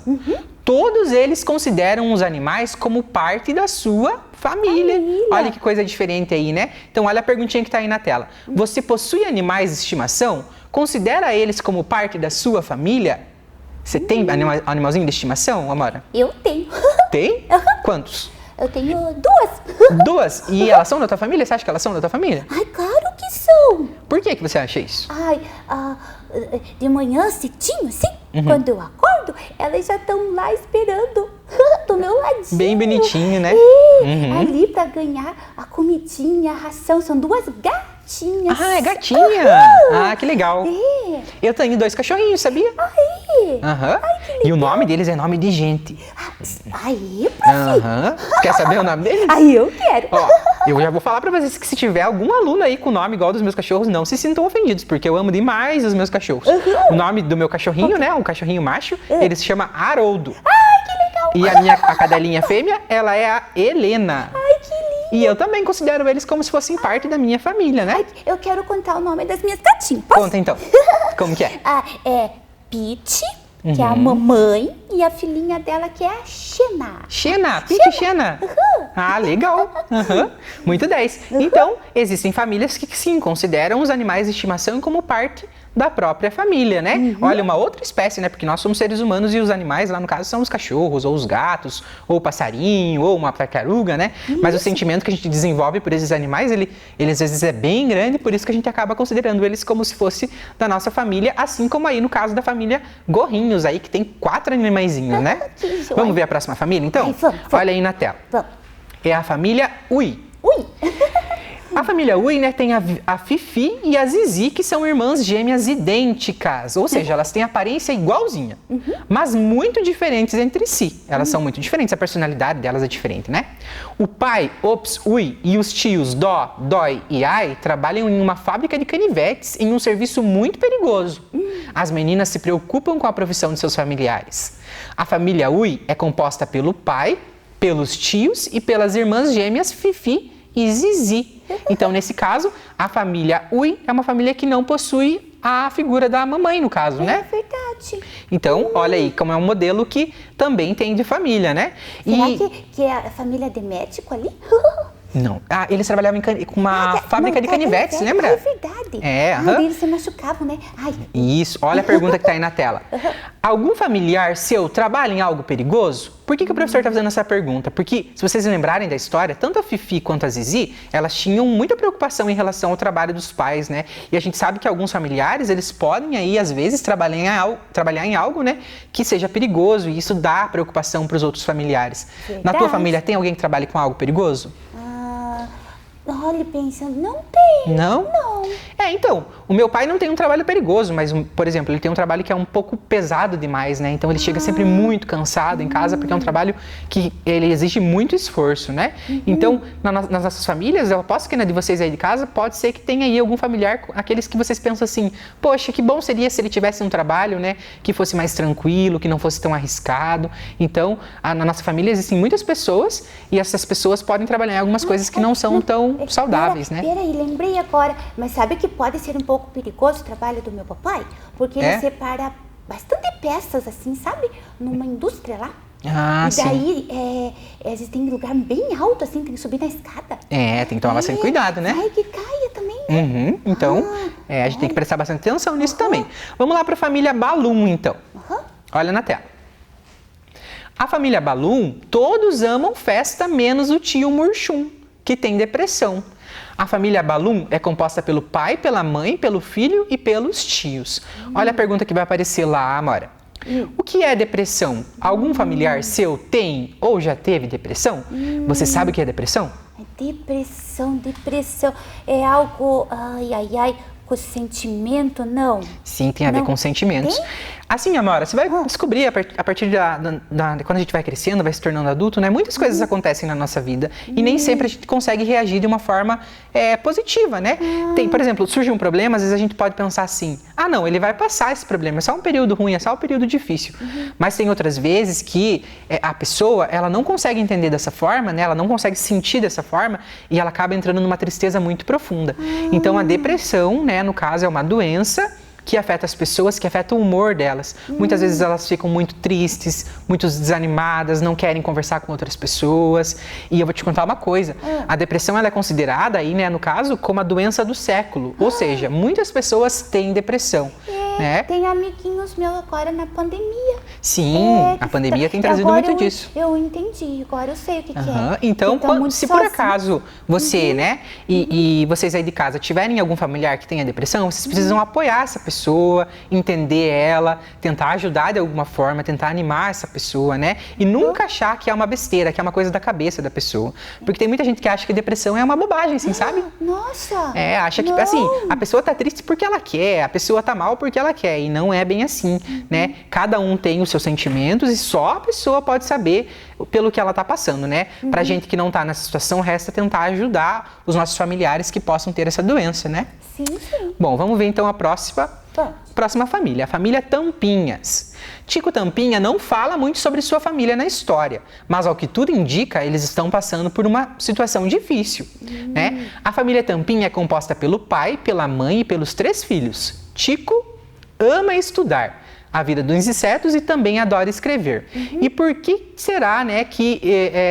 Todos eles consideram os animais como parte da sua família. Olha que coisa diferente aí, né? Então, olha a perguntinha que está aí na tela. Você possui animais de estimação? Considera eles como parte da sua família? Você tem animalzinho de estimação, Amora? Eu tenho. Tem? Quantos? Eu tenho 2. 2? E elas são da tua família? Você acha que elas são da tua família? Ai, claro que são. Por que você acha isso? Ai, de manhã cedinho, assim, quando eu acordo, elas já estão lá esperando do meu ladinho. Bem bonitinho, né? Ali pra ganhar a comidinha, a ração. São 2 gatinhas. Ah, é gatinha! Ah, que legal. Eu tenho 2 cachorrinhos, sabia? Aí. Aham. E o nome deles é nome de gente. Aí, prof. Quer saber o nome deles? Aí eu quero. Ó, eu já vou falar pra vocês que se tiver algum aluno aí com nome igual dos meus cachorros, não se sintam ofendidos, porque eu amo demais os meus cachorros. O nome do meu cachorrinho, né, um cachorrinho macho, ele se chama Haroldo. Ai, que legal. E a cadelinha fêmea, ela é a Helena. Ai, que lindo. E eu também considero eles como se fossem parte da minha família, né? Ai, eu quero contar o nome das minhas gatinhas. Posso? Conta então, como que é? É Pete, que é a mamãe, e a filhinha dela, que é a Xena. Xena, Pete Xena. Ah, legal. Muito 10. Então, existem famílias que sim, consideram os animais de estimação como parte da própria família, né? Olha, uma outra espécie, né? Porque nós somos seres humanos e os animais, lá no caso, são os cachorros, ou os gatos, ou o passarinho, ou uma tartaruga, né? Mas o sentimento que a gente desenvolve por esses animais, ele às vezes é bem grande, por isso que a gente acaba considerando eles como se fosse da nossa família, assim como aí no caso da família Gorrinhos, aí que tem 4 animaizinhos, né? Vamos ver a próxima família, então? Ai, vamos. Olha aí na tela. Vamos. É a família Ui. Ui. A família Ui, né, tem a Fifi e a Zizi, que são irmãs gêmeas idênticas, ou seja, elas têm aparência igualzinha, mas muito diferentes entre si. Elas são muito diferentes, a personalidade delas é diferente, né? O pai, Ops, Ui, e os tios Dó, Dói e Ai trabalham em uma fábrica de canivetes em um serviço muito perigoso. As meninas se preocupam com a profissão de seus familiares. A família Ui é composta pelo pai, pelos tios e pelas irmãs gêmeas Fifi e Zizi. Então, nesse caso, a família Ui é uma família que não possui a figura da mamãe, no caso, né? É verdade. Então, olha aí, como é um modelo que também tem de família, né? Será que é a família de médico ali? Não. Ah, eles trabalhavam com uma fábrica de canivetes, lembra? É verdade. É, Eles se machucavam, né? Ai. Isso, olha a pergunta que está aí na tela. Algum familiar seu trabalha em algo perigoso? Por que o professor está fazendo essa pergunta? Porque, se vocês lembrarem da história, tanto a Fifi quanto a Zizi, elas tinham muita preocupação em relação ao trabalho dos pais, né? E a gente sabe que alguns familiares, eles podem aí, às vezes, trabalhar em algo, né, que seja perigoso, e isso dá preocupação para os outros familiares. Verdade. Na tua família, tem alguém que trabalhe com algo perigoso? Olha, pensando, não tem. Não? Não. Então, o meu pai não tem um trabalho perigoso, mas, por exemplo, ele tem um trabalho que é um pouco pesado demais, né? Então, ele chega sempre muito cansado em casa, porque é um trabalho que ele exige muito esforço, né? Então, nas nossas famílias, eu aposto que na de vocês aí de casa, pode ser que tenha aí algum familiar, aqueles que vocês pensam assim, poxa, que bom seria se ele tivesse um trabalho, né, que fosse mais tranquilo, que não fosse tão arriscado. Então, na nossa família existem muitas pessoas, e essas pessoas podem trabalhar em algumas coisas que não são tão saudáveis, né? Peraí, lembrei agora. Mas sabe que pode ser um pouco perigoso o trabalho do meu papai? Porque ele separa bastante peças, assim, sabe? Numa indústria lá. Ah, e daí, eles têm lugar bem alto, assim, tem que subir na escada. Tem que tomar bastante cuidado, né? Ai, que caia também, né? Então, a gente tem que prestar bastante atenção nisso também. Vamos lá para a família Balloon, então. Olha na tela. A família Balloon, todos amam festa, menos o tio Murchum, que tem depressão. A família Balloon é composta pelo pai, pela mãe, pelo filho e pelos tios. Olha a pergunta que vai aparecer lá, Amora. O que é depressão? Algum familiar seu tem ou já teve depressão? Você sabe o que é depressão? Depressão. É algo, com sentimento, não? Sim, tem a ver com sentimentos. Tem? Assim, Amora, você vai descobrir a partir de quando a gente vai crescendo, vai se tornando adulto, né? Muitas coisas acontecem na nossa vida e nem sempre a gente consegue reagir de uma forma positiva, né? Por exemplo, surge um problema, às vezes a gente pode pensar assim, não, ele vai passar esse problema, é só um período ruim, é só um período difícil. Mas tem outras vezes que a pessoa, ela não consegue entender dessa forma, né? Ela não consegue sentir dessa forma e ela acaba entrando numa tristeza muito profunda. Então, a depressão, né, no caso, é uma doença que afeta as pessoas, que afeta o humor delas. Muitas vezes elas ficam muito tristes, muito desanimadas, não querem conversar com outras pessoas. E eu vou te contar uma coisa, a depressão ela é considerada aí, né, no caso, como a doença do século. Ou seja, muitas pessoas têm depressão. Né? Tem amiguinhos meus agora na pandemia. Sim, a pandemia tem trazido muito disso. Eu entendi, agora eu sei o que é. Então, se por sozinho. acaso você, né, e vocês aí de casa tiverem algum familiar que tenha depressão, vocês precisam apoiar essa pessoa, entender ela, tentar ajudar de alguma forma, tentar animar essa pessoa, né? E nunca achar que é uma besteira, que é uma coisa da cabeça da pessoa. Porque tem muita gente que acha que depressão é uma bobagem, assim, sabe? Nossa! Acha que, assim, a pessoa tá triste porque ela quer, a pessoa tá mal porque ela quer, e não é bem assim, né? Cada um tem os seus sentimentos e só a pessoa pode saber pelo que ela tá passando, né? Pra gente que não tá nessa situação, resta tentar ajudar os nossos familiares que possam ter essa doença, né? Sim, sim. Bom, vamos ver então a próxima família, a família Tampinhas. Tico Tampinha não fala muito sobre sua família na história, mas ao que tudo indica, eles estão passando por uma situação difícil, né? A família Tampinha é composta pelo pai, pela mãe e pelos 3 filhos. Tico ama estudar a vida dos insetos e também adora escrever. E por que será, né, que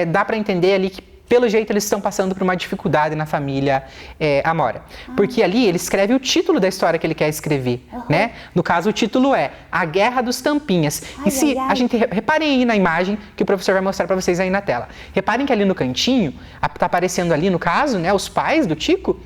dá para entender ali que pelo jeito eles estão passando por uma dificuldade na família Amora? Porque ali ele escreve o título da história que ele quer escrever, né? No caso o título é A Guerra dos Tampinhas. A gente reparem aí na imagem que o professor vai mostrar para vocês aí na tela. Reparem que ali no cantinho tá aparecendo ali no caso, né, os pais do Tico.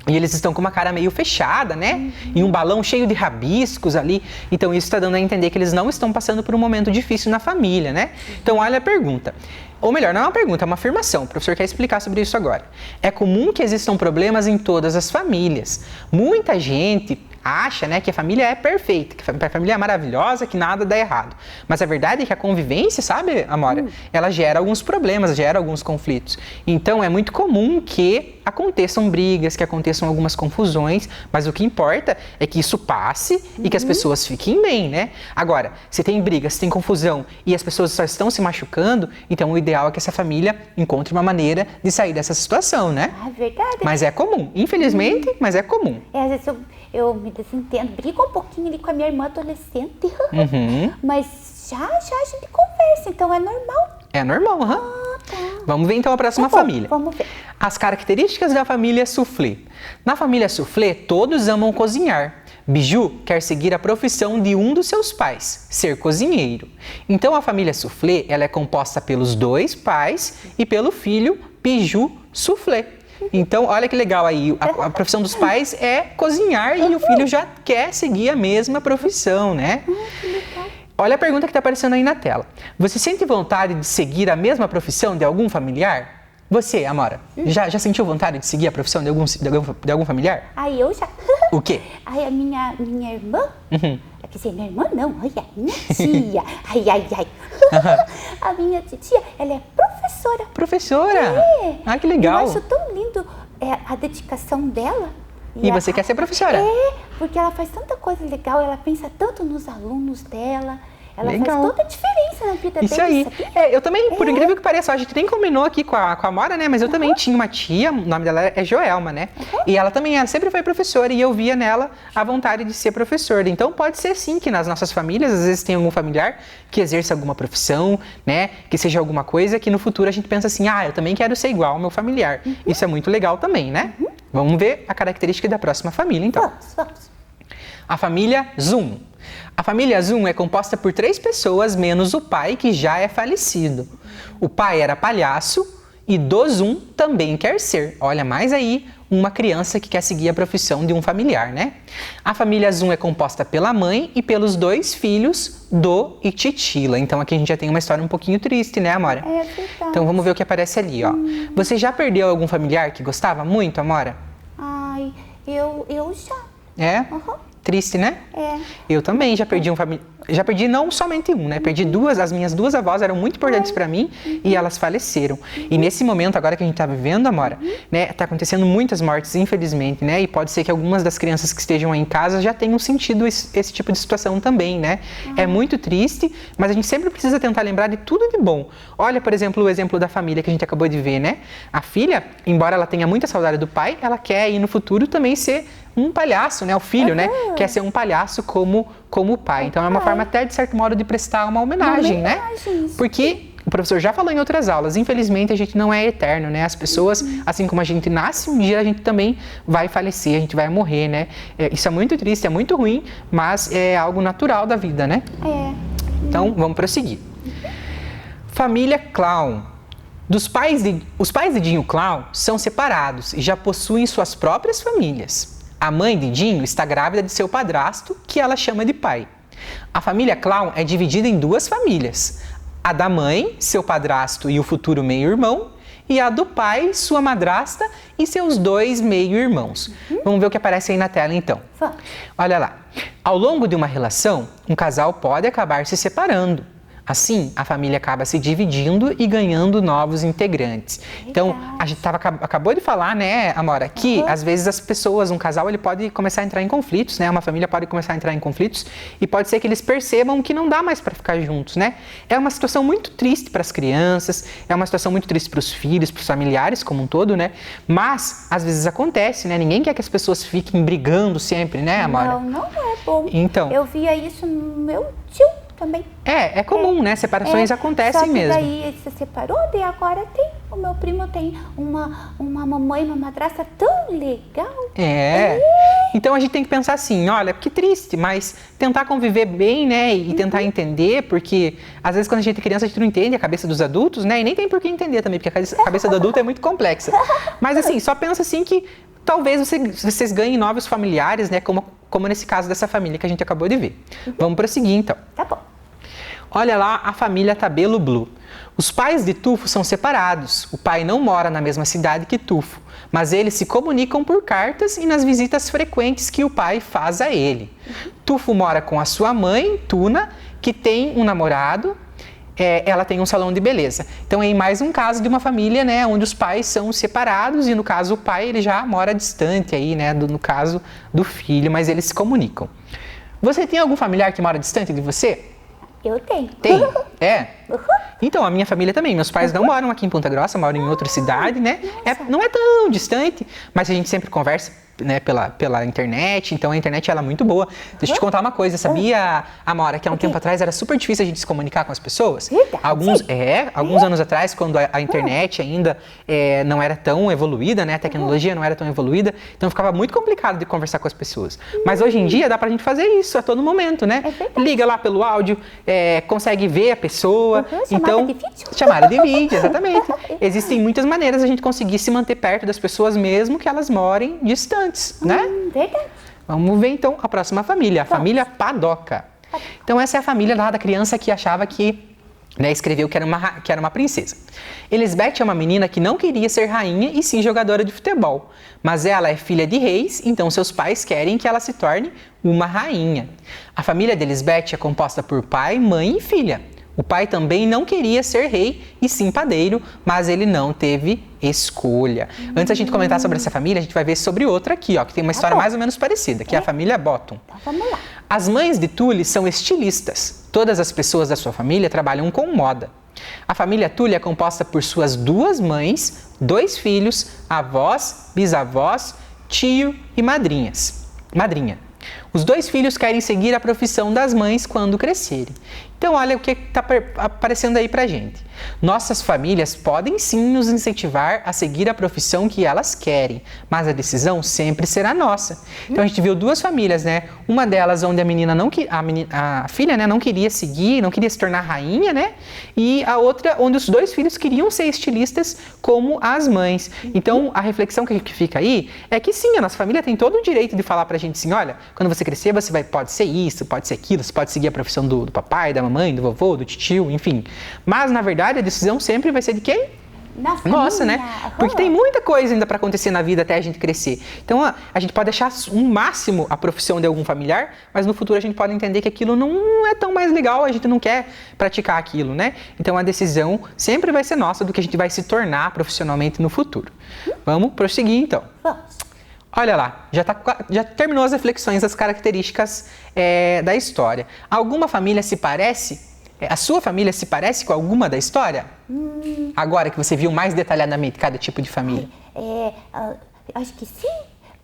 E eles estão com uma cara meio fechada, né? E um balão cheio de rabiscos ali. Então isso está dando a entender que eles não estão passando por um momento difícil na família, né? Então olha a pergunta. Ou melhor, não é uma pergunta, é uma afirmação. O professor quer explicar sobre isso agora. É comum que existam problemas em todas as famílias. Muita gente acha, né, que a família é perfeita, que a família é maravilhosa, que nada dá errado. Mas a verdade é que a convivência, sabe, Amora, ela gera alguns problemas, gera alguns conflitos. Então é muito comum que aconteçam brigas, que aconteçam algumas confusões, mas o que importa é que isso passe e que as pessoas fiquem bem, né? Agora, se tem brigas, se tem confusão e as pessoas só estão se machucando, então o ideal é que essa família encontre uma maneira de sair dessa situação, né? Ah, verdade. Mas é comum, infelizmente, mas é comum. Às vezes eu me desentendo, brigo um pouquinho ali com a minha irmã adolescente, mas já a gente conversa, então é normal. É normal, Tá. Vamos ver então a próxima família. Vamos ver. As características da família Soufflé. Na família Soufflé, todos amam cozinhar. Biju quer seguir a profissão de um dos seus pais, ser cozinheiro. Então a família Soufflé, ela é composta pelos 2 pais e pelo filho Biju Soufflé. Então, olha que legal aí, a profissão dos pais é cozinhar e o filho já quer seguir a mesma profissão, né? Olha a pergunta que está aparecendo aí na tela. Você sente vontade de seguir a mesma profissão de algum familiar? Você, Amora, já sentiu vontade de seguir a profissão de algum familiar? Aí eu já. O quê? Aí a minha irmã, quer dizer, minha irmã não, ai, minha tia, ai. A minha titia, ela é professora. Professora? Ah, que legal. Eu acho tão lindo a dedicação dela. E você quer ser professora? Porque ela faz tanta coisa legal, ela pensa tanto nos alunos dela. Ela legal. faz toda a diferença na vida isso deles. Isso aí. Eu também, por incrível que pareça, a gente nem combinou aqui com a Amora, né? Mas eu também tinha uma tia, o nome dela é Joelma, né? E ela sempre foi professora e eu via nela a vontade de ser professora. Então pode ser sim que nas nossas famílias, às vezes tem algum familiar que exerça alguma profissão, né? Que seja alguma coisa que no futuro a gente pensa assim, eu também quero ser igual ao meu familiar. Isso é muito legal também, né? Vamos ver a característica da próxima família, então. Vamos. A família Zoom. A família Zoom é composta por 3 pessoas, menos o pai, que já é falecido. O pai era palhaço e do Zoom também quer ser. Olha, mais aí uma criança que quer seguir a profissão de um familiar, né? A família Zoom é composta pela mãe e pelos 2 filhos, Do e Titila. Então aqui a gente já tem uma história um pouquinho triste, né, Amora? É verdade. Então vamos ver o que aparece ali, ó. Você já perdeu algum familiar que gostava muito, Amora? Ai, eu já. É? Triste, né? Eu também já perdi já perdi não somente um, né? Perdi 2, as minhas 2 avós eram muito importantes para mim e elas faleceram. E nesse momento agora que a gente tá vivendo, Amora, né, tá acontecendo muitas mortes, infelizmente, né? E pode ser que algumas das crianças que estejam aí em casa já tenham sentido esse tipo de situação também, né? É muito triste, mas a gente sempre precisa tentar lembrar de tudo de bom. Olha, por exemplo, o exemplo da família que a gente acabou de ver, né? A filha, embora ela tenha muita saudade do pai, ela quer aí no futuro também ser um palhaço, né? O filho, né? Quer ser um palhaço como o pai. Então é uma forma até, de certo modo, de prestar uma homenagem, né? Porque o professor já falou em outras aulas, infelizmente a gente não é eterno, né? As pessoas, assim como a gente nasce, um dia a gente também vai falecer, a gente vai morrer, né? Isso é muito triste, é muito ruim, mas é algo natural da vida, né? Então, vamos prosseguir. Família Clown. Os pais de Dinho Clown são separados e já possuem suas próprias famílias. A mãe de Dinho está grávida de seu padrasto, que ela chama de pai. A família Clown é dividida em duas famílias. A da mãe, seu padrasto e o futuro meio-irmão, e a do pai, sua madrasta e seus 2 meio-irmãos. Vamos ver o que aparece aí na tela então. Olha lá. Ao longo de uma relação, um casal pode acabar se separando. Assim, a família acaba se dividindo e ganhando novos integrantes. Então, a gente acabou de falar, né, Amora, que às vezes as pessoas, um casal, ele pode começar a entrar em conflitos, né? Uma família pode começar a entrar em conflitos e pode ser que eles percebam que não dá mais para ficar juntos, né? É uma situação muito triste para as crianças, é uma situação muito triste para os filhos, para os familiares como um todo, né? Mas, às vezes acontece, né? Ninguém quer que as pessoas fiquem brigando sempre, né, Amora? Não é bom. Então, eu via isso no meu tio também. É comum, né? Separações acontecem só que mesmo. Daí ele se separou, daí agora o meu primo tem uma mamãe, uma madrasta tão legal. Então a gente tem que pensar assim, olha, que triste, mas tentar conviver bem, né? E tentar entender, porque às vezes quando a gente é criança a gente não entende a cabeça dos adultos, né? E nem tem por que entender também, porque a cabeça do adulto é muito complexa. Mas assim, só pensa assim que talvez vocês ganhem novos familiares, né? Como nesse caso dessa família que a gente acabou de ver. Vamos prosseguir então. Tá bom. Olha lá a família Tabelo Blue. Os pais de Tufo são separados. O pai não mora na mesma cidade que Tufo, mas eles se comunicam por cartas e nas visitas frequentes que o pai faz a ele. Tufo mora com a sua mãe, Tuna, que tem um namorado. Ela tem um salão de beleza. Então, é mais um caso de uma família, né, onde os pais são separados e, no caso, o pai ele já mora distante aí, né, no caso do filho, mas eles se comunicam. Você tem algum familiar que mora distante de você? Eu tenho. Tem? Então, a minha família também. Meus pais não moram aqui em Ponta Grossa, moram em outra cidade, né? Não é tão distante, mas a gente sempre conversa, né, pela internet. Então, a internet ela é muito boa. Deixa eu te contar uma coisa. Sabia, Amora, que há um tempo atrás era super difícil a gente se comunicar com as pessoas? Alguns anos atrás, quando a internet ainda não era tão evoluída, né? A tecnologia não era tão evoluída. Então, ficava muito complicado de conversar com as pessoas. Mas hoje em dia, dá pra gente fazer isso a todo momento, né? Liga lá pelo áudio, consegue ver a pessoa. Então, chamada de vídeo, exatamente. Existem muitas maneiras de a gente conseguir se manter perto das pessoas, mesmo que elas morem distantes, né? Verdade. Vamos ver então a próxima família, a família Padoca. Então essa é a família lá da criança que achava que, né, escreveu que era uma princesa. Elisbeth é uma menina que não queria ser rainha e sim jogadora de futebol. Mas ela é filha de reis, então seus pais querem que ela se torne uma rainha. A família de Elisbeth é composta por pai, mãe e filha. O pai também não queria ser rei e sim padeiro, mas ele não teve escolha. Antes da gente comentar sobre essa família, a gente vai ver sobre outra aqui, ó, que tem uma história mais ou menos parecida, que é a família Bottom. Então vamos lá. As mães de Tully são estilistas. Todas as pessoas da sua família trabalham com moda. A família Tully é composta por suas 2 mães, 2 filhos, avós, bisavós, tio e madrinha. Os 2 filhos querem seguir a profissão das mães quando crescerem. Então, olha o que está aparecendo aí pra gente. Nossas famílias podem sim nos incentivar a seguir a profissão que elas querem, mas a decisão sempre será nossa. Então, a gente viu 2 famílias, né? Uma delas onde a filha, né, não queria seguir, não queria se tornar rainha, né? E a outra onde os 2 filhos queriam ser estilistas como as mães. Então, a reflexão que fica aí é que sim, a nossa família tem todo o direito de falar pra gente assim, olha, quando você crescer, você pode ser isso, pode ser aquilo, você pode seguir a profissão do papai, da mamãe, do vovô, do tio, enfim. Mas, na verdade, a decisão sempre vai ser de quem? Nossa, né? Porque tem muita coisa ainda para acontecer na vida até a gente crescer. Então, a gente pode achar um máximo a profissão de algum familiar, mas no futuro a gente pode entender que aquilo não é tão mais legal, a gente não quer praticar aquilo, né? Então, a decisão sempre vai ser nossa do que a gente vai se tornar profissionalmente no futuro. Vamos prosseguir, então. Olha lá, já terminou as reflexões, as características da história. Alguma família se parece? A sua família se parece com alguma da história? Agora que você viu mais detalhadamente cada tipo de família. Acho que sim,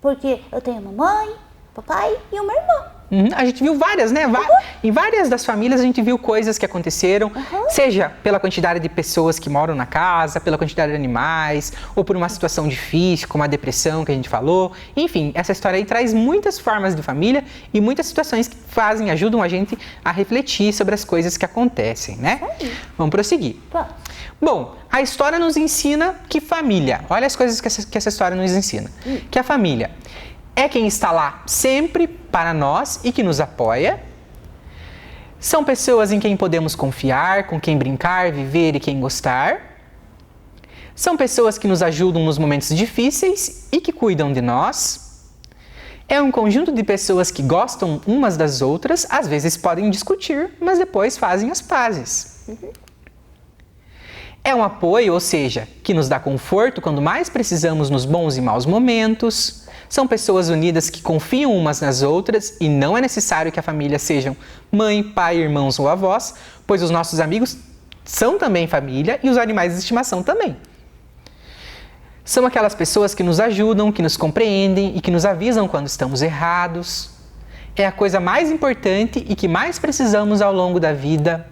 Porque eu tenho mamãe, papai e uma irmã. A gente viu várias, né? Em várias das famílias a gente viu coisas que aconteceram, seja pela quantidade de pessoas que moram na casa, pela quantidade de animais, ou por uma situação difícil, como a depressão que a gente falou. Enfim, essa história aí traz muitas formas de família e muitas situações que ajudam a gente a refletir sobre as coisas que acontecem, né? Vamos prosseguir. Bom, a história nos ensina que família, olha as coisas que essa história nos ensina. Que a família é quem está lá sempre para nós e que nos apoia. São pessoas em quem podemos confiar, com quem brincar, viver e quem gostar. São pessoas que nos ajudam nos momentos difíceis e que cuidam de nós. É um conjunto de pessoas que gostam umas das outras, às vezes podem discutir, mas depois fazem as pazes. É um apoio, ou seja, que nos dá conforto quando mais precisamos nos bons e maus momentos. São pessoas unidas que confiam umas nas outras e não é necessário que a família sejam mãe, pai, irmãos ou avós, pois os nossos amigos são também família e os animais de estimação também. São aquelas pessoas que nos ajudam, que nos compreendem e que nos avisam quando estamos errados. É a coisa mais importante e que mais precisamos ao longo da vida.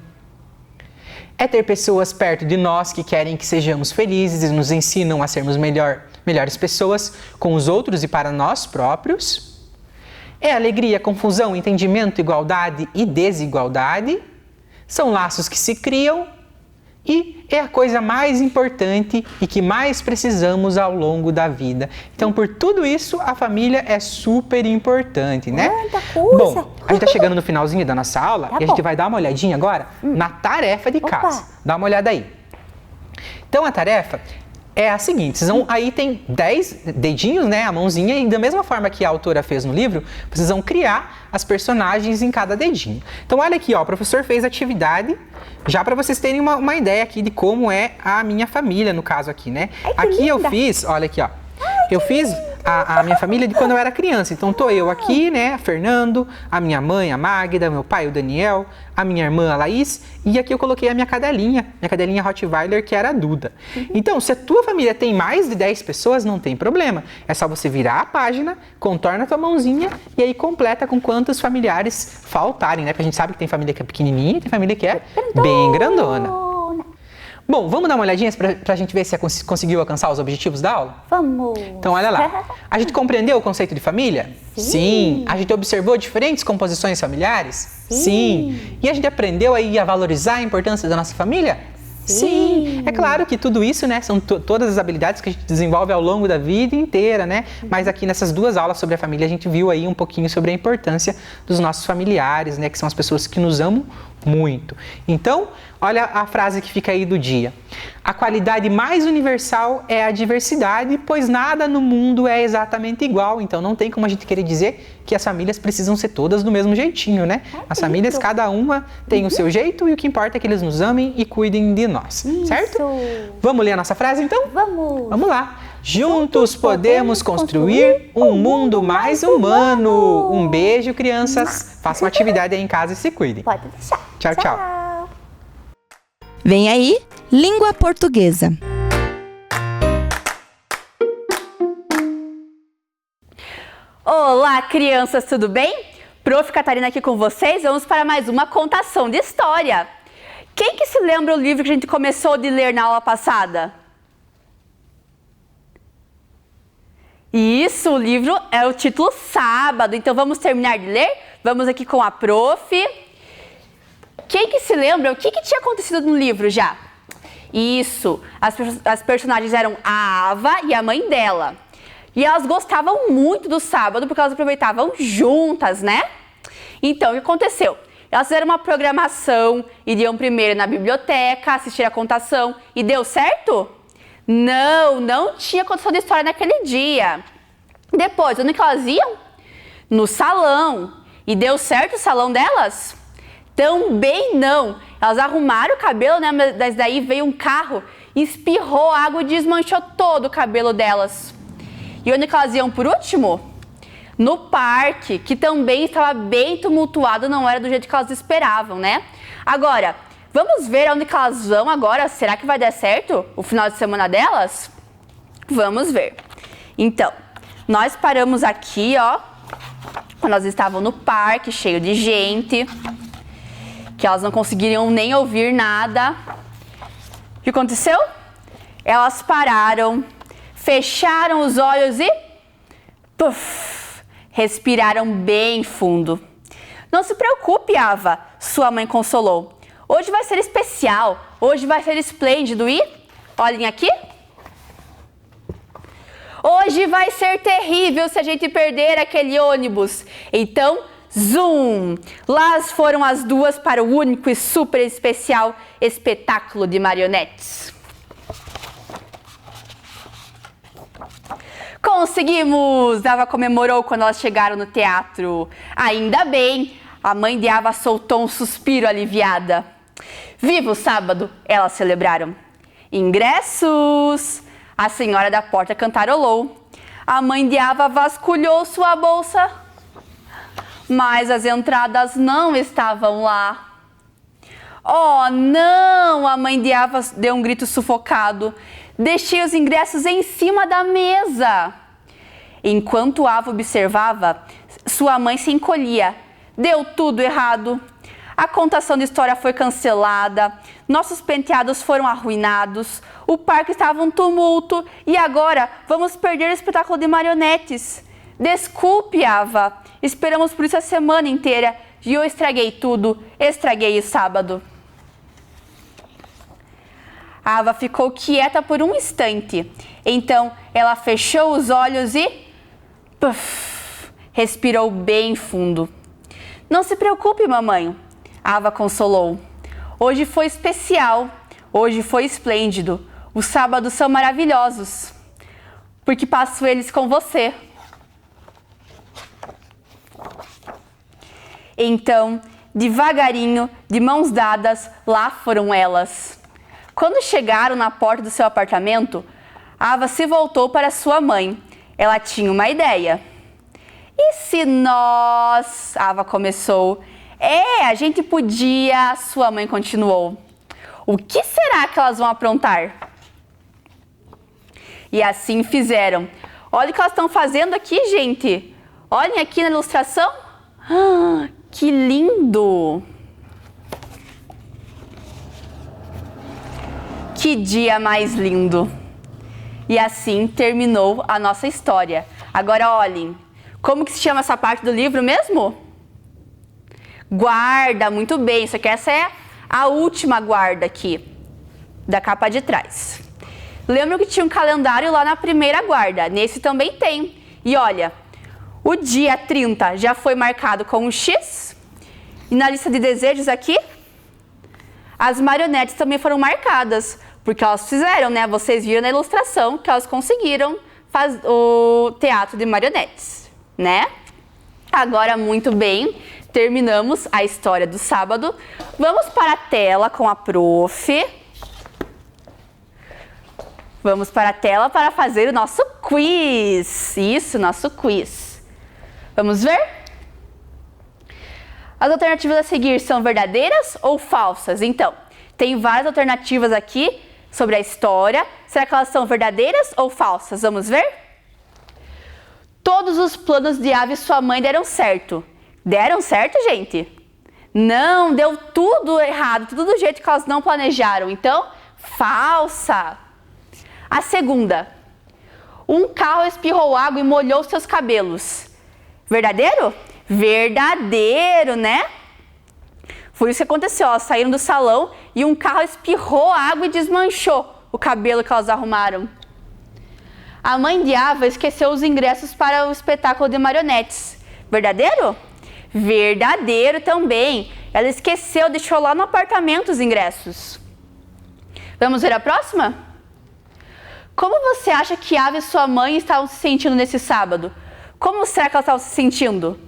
É ter pessoas perto de nós que querem que sejamos felizes e nos ensinam a sermos melhores pessoas com os outros e para nós próprios. É alegria, confusão, entendimento, igualdade e desigualdade. São laços que se criam e é a coisa mais importante e que mais precisamos ao longo da vida. Então, por tudo isso, a família é super importante, né? Quanta coisa! Bom, a gente está chegando no finalzinho da nossa aula e a gente vai dar uma olhadinha agora na tarefa de casa. Dá uma olhada aí. Então, a tarefa é a seguinte, vocês vão, aí tem 10 dedinhos, né, a mãozinha, e da mesma forma que a autora fez no livro, vocês vão criar as personagens em cada dedinho. Então olha aqui, ó, o professor fez atividade, já para vocês terem uma ideia aqui de como é a minha família, no caso aqui, né? Aqui eu fiz, olha aqui, ó, eu fiz a minha família de quando eu era criança. Então tô eu aqui, né, a Fernando, a minha mãe, a Magda, meu pai, o Daniel, a minha irmã, a Laís, e aqui eu coloquei a minha cadelinha Rottweiler, que era a Duda. Então, se a tua família tem mais de 10 pessoas, não tem problema. É só você virar a página, contorna a tua mãozinha e aí completa com quantos familiares faltarem, né? Porque a gente sabe que tem família que é pequenininha e tem família que é bem grandona. Bom, vamos dar uma olhadinha para a gente ver se conseguiu alcançar os objetivos da aula? Vamos! Então, olha lá. A gente compreendeu o conceito de família? Sim. A gente observou diferentes composições familiares? Sim. E a gente aprendeu aí a valorizar a importância da nossa família? Sim. É claro que tudo isso, né, são todas as habilidades que a gente desenvolve ao longo da vida inteira, né? Mas aqui nessas duas aulas sobre a família, a gente viu aí um pouquinho sobre a importância dos nossos familiares, né, que são as pessoas que nos amam muito. Então, olha a frase que fica aí do dia. A qualidade mais universal é a diversidade, pois nada no mundo é exatamente igual. Então, não tem como a gente querer dizer que as famílias precisam ser todas do mesmo jeitinho, né? As famílias, cada uma tem o seu jeito e o que importa é que eles nos amem e cuidem de nós, certo? Vamos ler a nossa frase, então? Vamos! Vamos lá! Juntos podemos construir um mundo mais humano. Um beijo, crianças. Façam uma atividade aí em casa e se cuidem. Pode deixar. Tchau, tchau. Vem aí, língua portuguesa. Olá, crianças, tudo bem? Prof. Catarina aqui com vocês. Vamos para mais uma contação de história. Quem que se lembra o livro que a gente começou de ler na aula passada? Isso, o livro é o título Sábado. Então vamos terminar de ler? Vamos aqui com a prof. Quem que se lembra o que tinha acontecido no livro já? Isso, as personagens eram a Ava e a mãe dela. E elas gostavam muito do sábado porque elas aproveitavam juntas, né? Então, o que aconteceu? Elas fizeram uma programação, iriam primeiro na biblioteca, assistir a contação e deu certo? Não tinha contação de história naquele dia. Depois, onde que elas iam? No salão. E deu certo o salão delas? Também não. Elas arrumaram o cabelo, né? Mas daí veio um carro, espirrou água e desmanchou todo o cabelo delas. E onde que elas iam por último? No parque, que também estava bem tumultuado, não era do jeito que elas esperavam, né? Agora, vamos ver onde que elas vão agora. Será que vai dar certo o final de semana delas? Vamos ver. Então, nós paramos aqui, ó, quando elas estavam no parque, cheio de gente, que elas não conseguiriam nem ouvir nada. O que aconteceu? Elas pararam, fecharam os olhos e puff, respiraram bem fundo. Não se preocupe, Ava, sua mãe consolou. Hoje vai ser especial, hoje vai ser esplêndido e olhem aqui. Hoje vai ser terrível se a gente perder aquele ônibus. Então, zoom! Lá foram as duas para o único e super especial espetáculo de marionetes. Conseguimos! Ava comemorou quando elas chegaram no teatro. Ainda bem! A mãe de Ava soltou um suspiro aliviada. Viva o sábado! Elas celebraram. Ingressos! A senhora da porta cantarolou. A mãe de Ava vasculhou sua bolsa, mas as entradas não estavam lá. Oh, não! A mãe de Ava deu um grito sufocado. Deixei os ingressos em cima da mesa. Enquanto Ava observava, sua mãe se encolhia. Deu tudo errado. A contação de história foi cancelada, nossos penteados foram arruinados, o parque estava um tumulto e agora vamos perder o espetáculo de marionetes. Desculpe, Ava, esperamos por isso a semana inteira e eu estraguei tudo, estraguei o sábado. A Ava ficou quieta por um instante, então ela fechou os olhos e puff, respirou bem fundo. Não se preocupe, mamãe. Ava consolou. Hoje foi especial, hoje foi esplêndido. Os sábados são maravilhosos, porque passo eles com você. Então, devagarinho, de mãos dadas, lá foram elas. Quando chegaram na porta do seu apartamento, Ava se voltou para sua mãe. Ela tinha uma ideia. E se nós... Ava começou... a gente podia, sua mãe continuou. O que será que elas vão aprontar? E assim fizeram. Olha o que elas estão fazendo aqui, gente. Olhem aqui na ilustração. Ah, que lindo! Que dia mais lindo! E assim terminou a nossa história. Agora olhem, como que se chama essa parte do livro mesmo? Guarda, muito bem, só que essa é a última guarda aqui, da capa de trás. Lembra que tinha um calendário lá na primeira guarda, nesse também tem. E olha, o dia 30 já foi marcado com um X, e na lista de desejos aqui, as marionetes também foram marcadas, porque elas fizeram, né? Vocês viram na ilustração que elas conseguiram fazer o teatro de marionetes, né? Agora, muito bem, terminamos a história do sábado. Vamos para a tela com a prof. Vamos para a tela para fazer o nosso quiz. Isso, nosso quiz. Vamos ver? As alternativas a seguir são verdadeiras ou falsas? Então, tem várias alternativas aqui sobre a história. Será que elas são verdadeiras ou falsas? Vamos ver? Todos os planos de Ava e sua mãe deram certo. Deram certo, gente? Não, deu tudo errado, tudo do jeito que elas não planejaram. Então, falsa. A segunda. Um carro espirrou água e molhou seus cabelos. Verdadeiro? Verdadeiro, né? Foi isso que aconteceu. Elas saíram do salão e um carro espirrou água e desmanchou o cabelo que elas arrumaram. A mãe de Ava esqueceu os ingressos para o espetáculo de marionetes. Verdadeiro? Verdadeiro também. Ela esqueceu, deixou lá no apartamento os ingressos. Vamos ver a próxima? Como você acha que Ava e sua mãe estavam se sentindo nesse sábado? Como será que elas estavam se sentindo?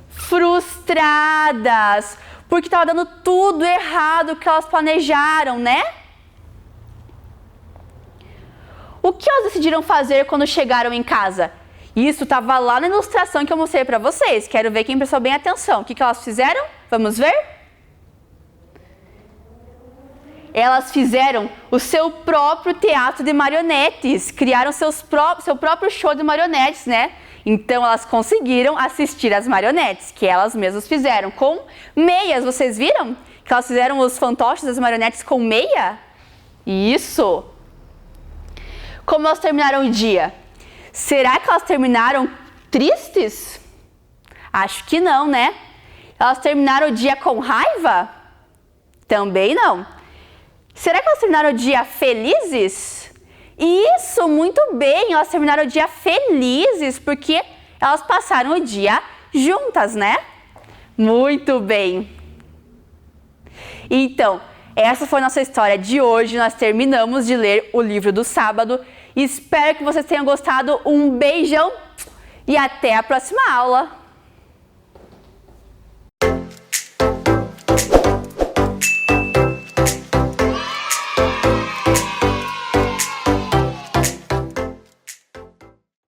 Frustradas, porque estava dando tudo errado que elas planejaram, né? O que elas decidiram fazer quando chegaram em casa? Isso estava lá na ilustração que eu mostrei para vocês. Quero ver quem prestou bem atenção. O que elas fizeram? Vamos ver? elas fizeram o seu próprio teatro de marionetes, criaram seu próprio show de marionetes, né? Então elas conseguiram assistir as marionetes, que elas mesmas fizeram, com meias. Vocês viram que elas fizeram os fantoches das marionetes com meia? Isso! Como elas terminaram o dia? Será que elas terminaram tristes? Acho que não, né? Elas terminaram o dia com raiva? Também não. Será que elas terminaram o dia felizes? Isso, muito bem, elas terminaram o dia felizes, porque elas passaram o dia juntas, né? Muito bem. Então, essa foi a nossa história de hoje. Nós terminamos de ler o livro do sábado. Espero que vocês tenham gostado. Um beijão e até a próxima aula.